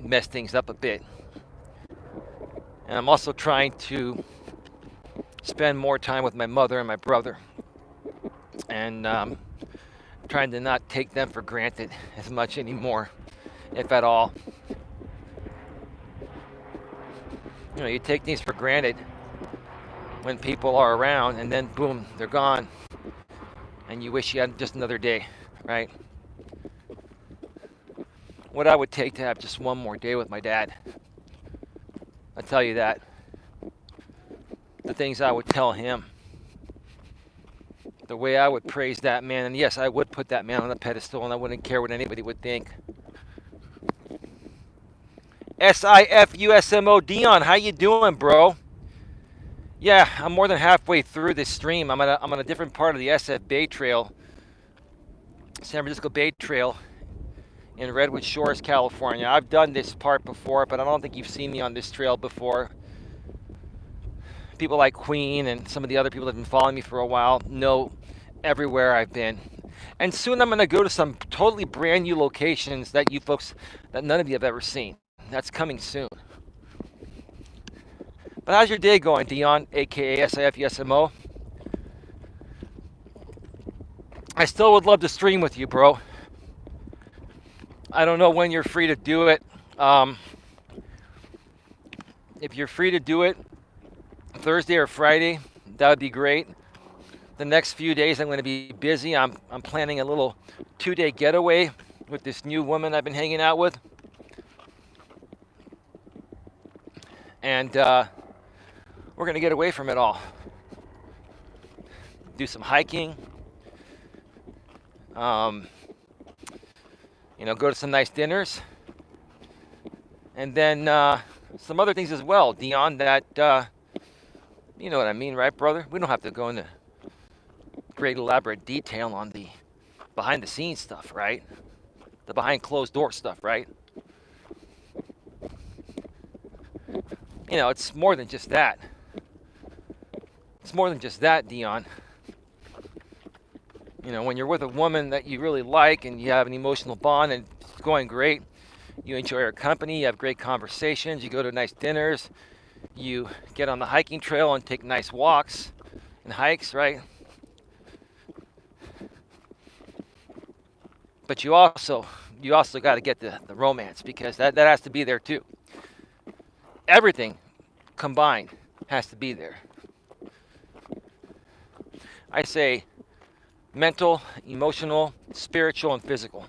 mess things up a bit. And I'm also trying to spend more time with my mother and my brother. And trying to not take them for granted as much anymore, if at all. You know, you take things for granted when people are around, and then boom, they're gone. And you wish you had just another day, right? What I would take to have just one more day with my dad. I'll tell you that. The things I would tell him. The way I would praise that man. And yes, I would put that man on a pedestal, and I wouldn't care what anybody would think. SIFUSMO Dion, how you doing, bro? Yeah, I'm more than halfway through this stream. I'm on a different part of the SF Bay Trail, San Francisco Bay Trail in Redwood Shores, California. I've done this part before, but I don't think you've seen me on this trail before. People like Queen and some of the other people that have been following me for a while know everywhere I've been. And soon I'm going to go to some totally brand new locations that you folks, that none of you have ever seen. That's coming soon. But how's your day going, Dion, aka SIFUSMO? I still would love to stream with you, bro. I don't know when you're free to do it. If you're free to do it Thursday or Friday, that would be great. The next few days I'm going to be busy. I'm planning a little 2-day getaway with this new woman I've been hanging out with. And we're going to get away from it all. Do some hiking. You know, go to some nice dinners. And then some other things as well, Dion, that, you know what I mean, right, brother? We don't have to go into great elaborate detail on the behind the scenes stuff, right? The behind closed door stuff, right? You know, it's more than just that. It's more than just that, Dion. You know, when you're with a woman that you really like and you have an emotional bond and it's going great, you enjoy her company, you have great conversations, you go to nice dinners, you get on the hiking trail and take nice walks and hikes, right? But you also got to get the romance because that has to be there too. Everything combined has to be there. I say mental, emotional, spiritual, and physical.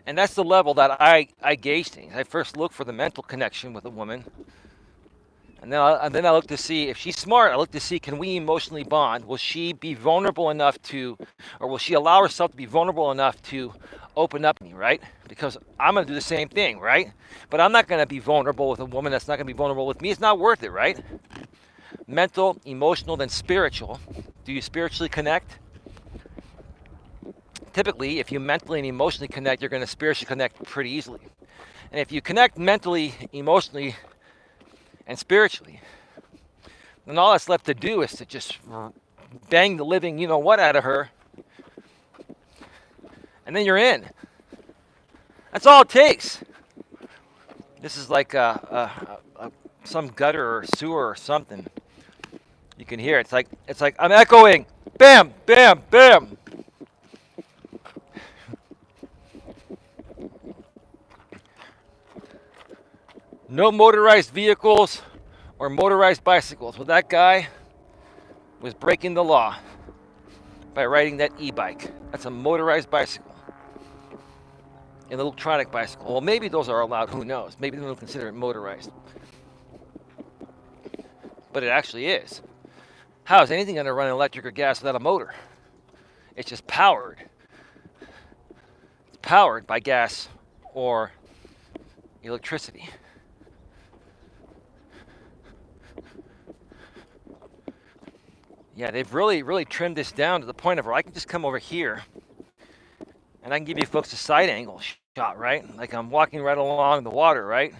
And that's the level that I gauge things. I first look for the mental connection with a woman. And then I look to see if she's smart. I look to see, can we emotionally bond? Will she be vulnerable enough to, or will she allow herself to be vulnerable enough to open up to me, right? Because I'm going to do the same thing, right? But I'm not going to be vulnerable with a woman that's not going to be vulnerable with me. It's not worth it, right? Mental, emotional, then spiritual. Do you spiritually connect? Typically, if you mentally and emotionally connect, you're going to spiritually connect pretty easily. And if you connect mentally, emotionally, and spiritually, then all that's left to do is to just bang the living you know what out of her, and then you're in. That's all it takes. This is like some gutter or sewer or something. You can hear it. It's like I'm echoing. Bam, bam, bam. No motorized vehicles or motorized bicycles. Well, that guy was breaking the law by riding that e-bike. That's a motorized bicycle. An electronic bicycle. Well, maybe those are allowed. Who knows? Maybe they don't consider it motorized. But it actually is. How is anything going to run electric or gas without a motor? It's just powered. It's powered by gas or electricity. Yeah, they've really trimmed this down to the point of where I can just come over here and I can give you folks a side angle shot, right? Like I'm walking right along the water, right?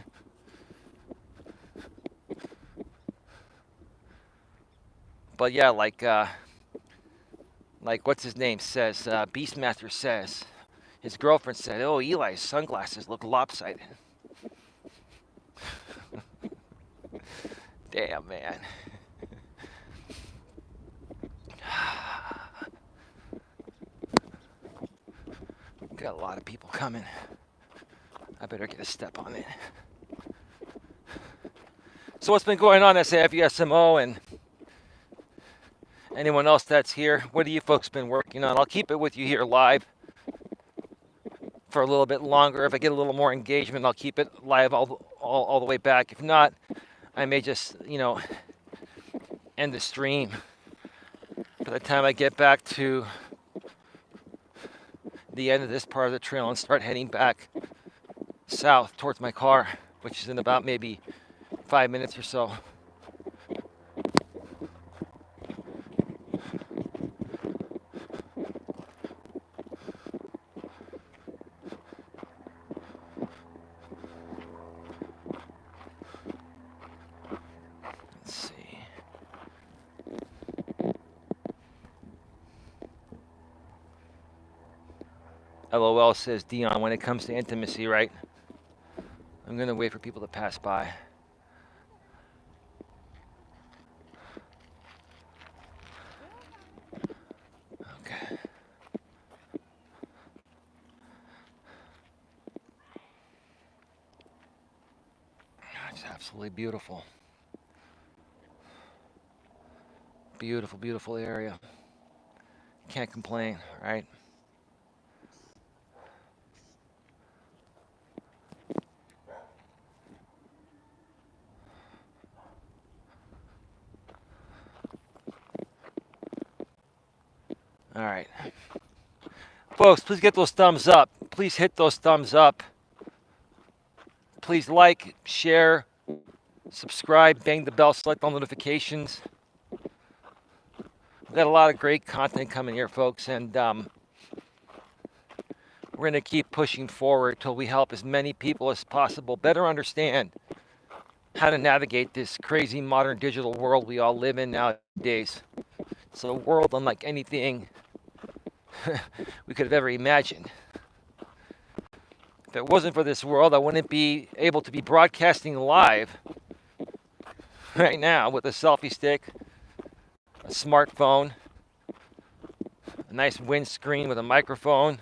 But yeah, like what's his name says, Beastmaster says, his girlfriend said, "Oh, Eli's sunglasses look lopsided." Damn, man. Got a lot of people coming. I better get a step on it. So what's been going on at SAFUSMO and anyone else that's here? What have you folks been working on? I'll keep it with you here live for a little bit longer. If I get a little more engagement, I'll keep it live all the way back. If not, I may just, end the stream by the time I get back to the end of this part of the trail and start heading back south towards my car, which is in about maybe 5 minutes or so. Let's see. LOL says Dion, when it comes to intimacy, right? I'm gonna wait for people to pass by. Okay. It's absolutely beautiful. Beautiful, beautiful area. Can't complain, right? All right. Folks, please get those thumbs up. Please hit those thumbs up. Please like, share, subscribe, bang the bell, select all notifications. We've got a lot of great content coming here, folks, and we're going to keep pushing forward till we help as many people as possible better understand how to navigate this crazy modern digital world we all live in nowadays. It's a world unlike anything we could have ever imagined. If it wasn't for this world, I wouldn't be able to be broadcasting live right now with a selfie stick, a smartphone, a nice windscreen with a microphone.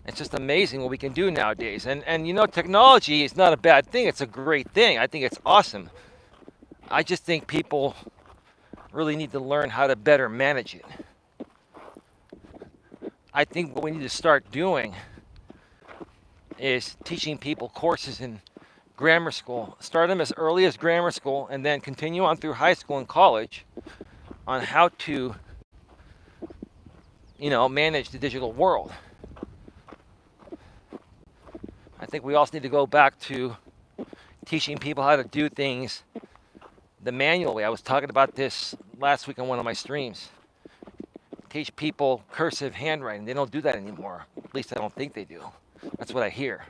It's just amazing what we can do nowadays. And you know, technology is not a bad thing. It's a great thing. I think it's awesome. I just think people really need to learn how to better manage it. I think what we need to start doing is teaching people courses in grammar school. Start them as early as grammar school and then continue on through high school and college on how to, you know, manage the digital world. I think we also need to go back to teaching people how to do things the manual way. I was talking about this last week on one of my streams. Teach people cursive handwriting. They don't do that anymore. At least I don't think they do. That's what I hear.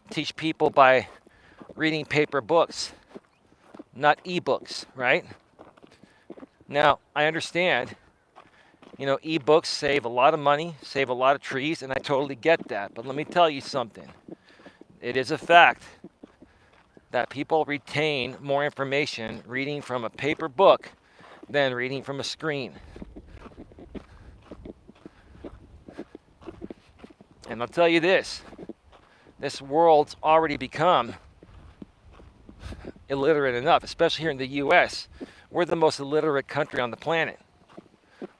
Teach people by reading paper books, not ebooks, right? Now, I understand, you know, ebooks save a lot of money, save a lot of trees, and I totally get that. But let me tell you something. It is a fact that people retain more information reading from a paper book than reading from a screen. And I'll tell you this world's already become illiterate enough, especially here in the US. We're the most illiterate country on the planet.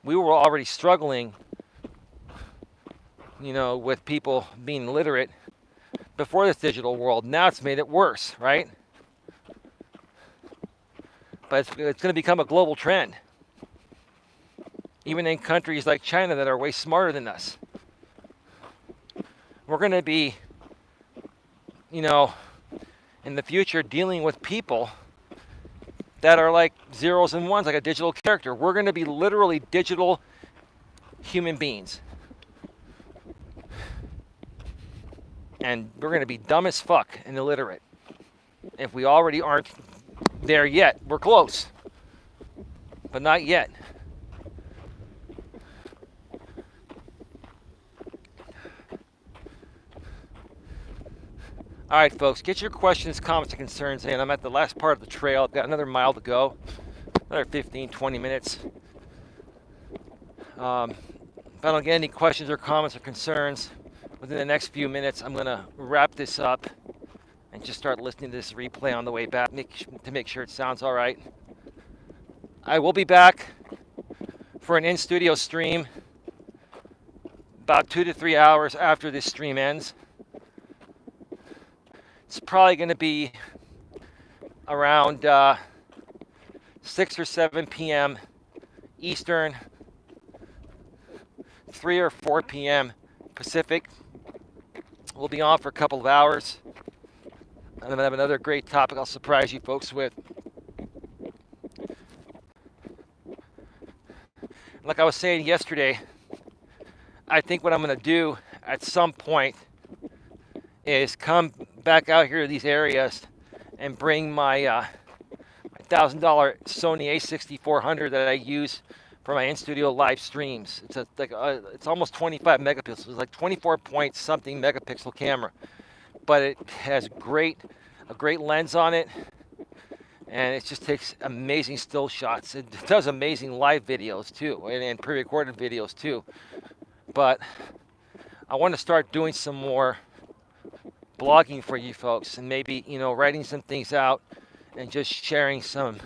We were already struggling, you know, with people being illiterate before this digital world. Now it's made it worse, right? But it's going to become a global trend. Even in countries like China that are way smarter than us. We're going to be, you know, in the future dealing with people that are like zeros and ones, like a digital character. We're going to be literally digital human beings. And we're going to be dumb as fuck and illiterate. If we already aren't there yet, we're close. But not yet. All right, folks, get your questions, comments, and concerns in. I'm at the last part of the trail. I've got another mile to go, another 15, 20 minutes. If I don't get any questions or comments or concerns within the next few minutes, I'm going to wrap this up and just start listening to this replay on the way back to make sure it sounds all right. I will be back for an in-studio stream about 2 to 3 hours after this stream ends. It's probably going to be around 6 or 7 p.m. Eastern, 3 or 4 p.m. Pacific. We'll be on for a couple of hours. I'm going to have another great topic I'll surprise you folks with. Like I was saying yesterday, I think what I'm going to do at some point is come back out here to these areas and bring my $1,000 Sony A6400 that I use for my in-studio live streams. It's almost 25 megapixels. It's like 24 point something megapixel camera, but it has a great lens on it, and it just takes amazing still shots. It does amazing live videos too, and pre-recorded videos too. But I want to start doing some more blogging for you folks, and maybe, you know, writing some things out and just sharing some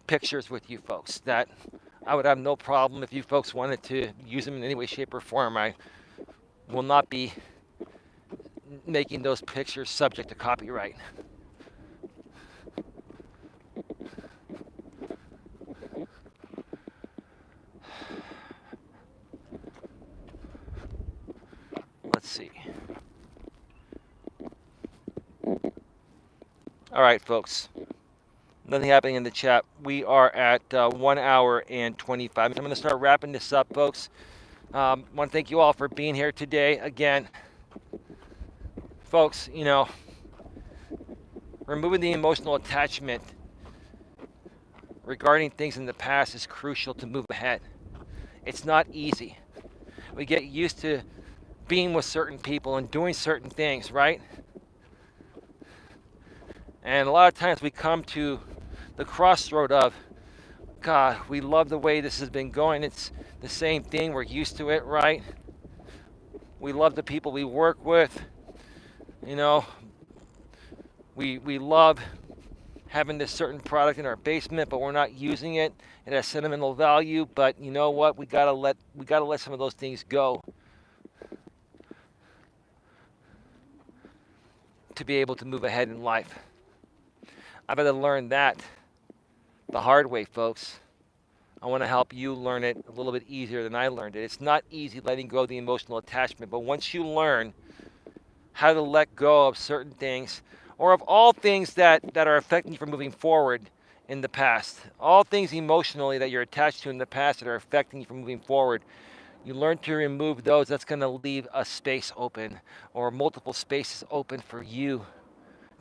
pictures with you folks that I would have no problem if you folks wanted to use them in any way, shape, or form. I will not be making those pictures subject to copyright. see. All right, folks. Nothing happening in the chat. We are at 1 hour and 25 minutes. I'm going to start wrapping this up, folks. Want to thank you all for being here today. Again, folks, removing the emotional attachment regarding things in the past is crucial to move ahead. It's not easy. We get used to being with certain people and doing certain things, right? And a lot of times we come to the crossroad of, God, we love the way this has been going. It's the same thing. We're used to it, right? We love the people we work with. We love having this certain product in our basement, but we're not using it. It has sentimental value, but you know what? We gotta let some of those things go to be able to move ahead in life. I've had to learn that the hard way, folks. I want to help you learn it a little bit easier than I learned it. It's not easy letting go of the emotional attachment, but once you learn how to let go of certain things, or of all things that are affecting you from moving forward in the past, all things emotionally that you're attached to in the past that are affecting you from moving forward, you learn to remove those. That's going to leave a space open, or multiple spaces open for you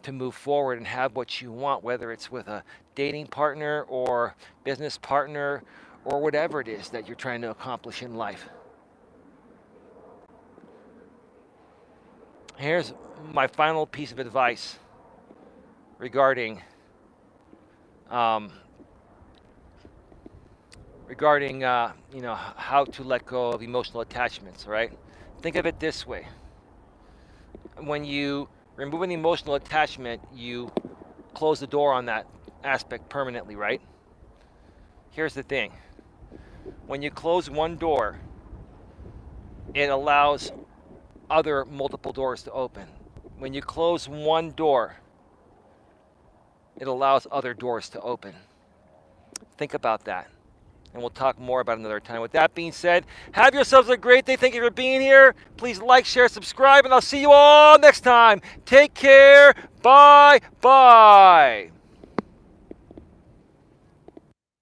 to move forward and have what you want, whether it's with a dating partner or business partner or whatever it is that you're trying to accomplish in life. Here's my final piece of advice regarding how to let go of emotional attachments, right? Think of it this way. When you remove an emotional attachment, you close the door on that aspect permanently, right? Here's the thing. When you close one door, it allows other multiple doors to open. When you close one door, it allows other doors to open. Think about that. And we'll talk more about it another time. With that being said, have yourselves a great day. Thank you for being here. Please like, share, subscribe, and I'll see you all next time. Take care. Bye. Bye.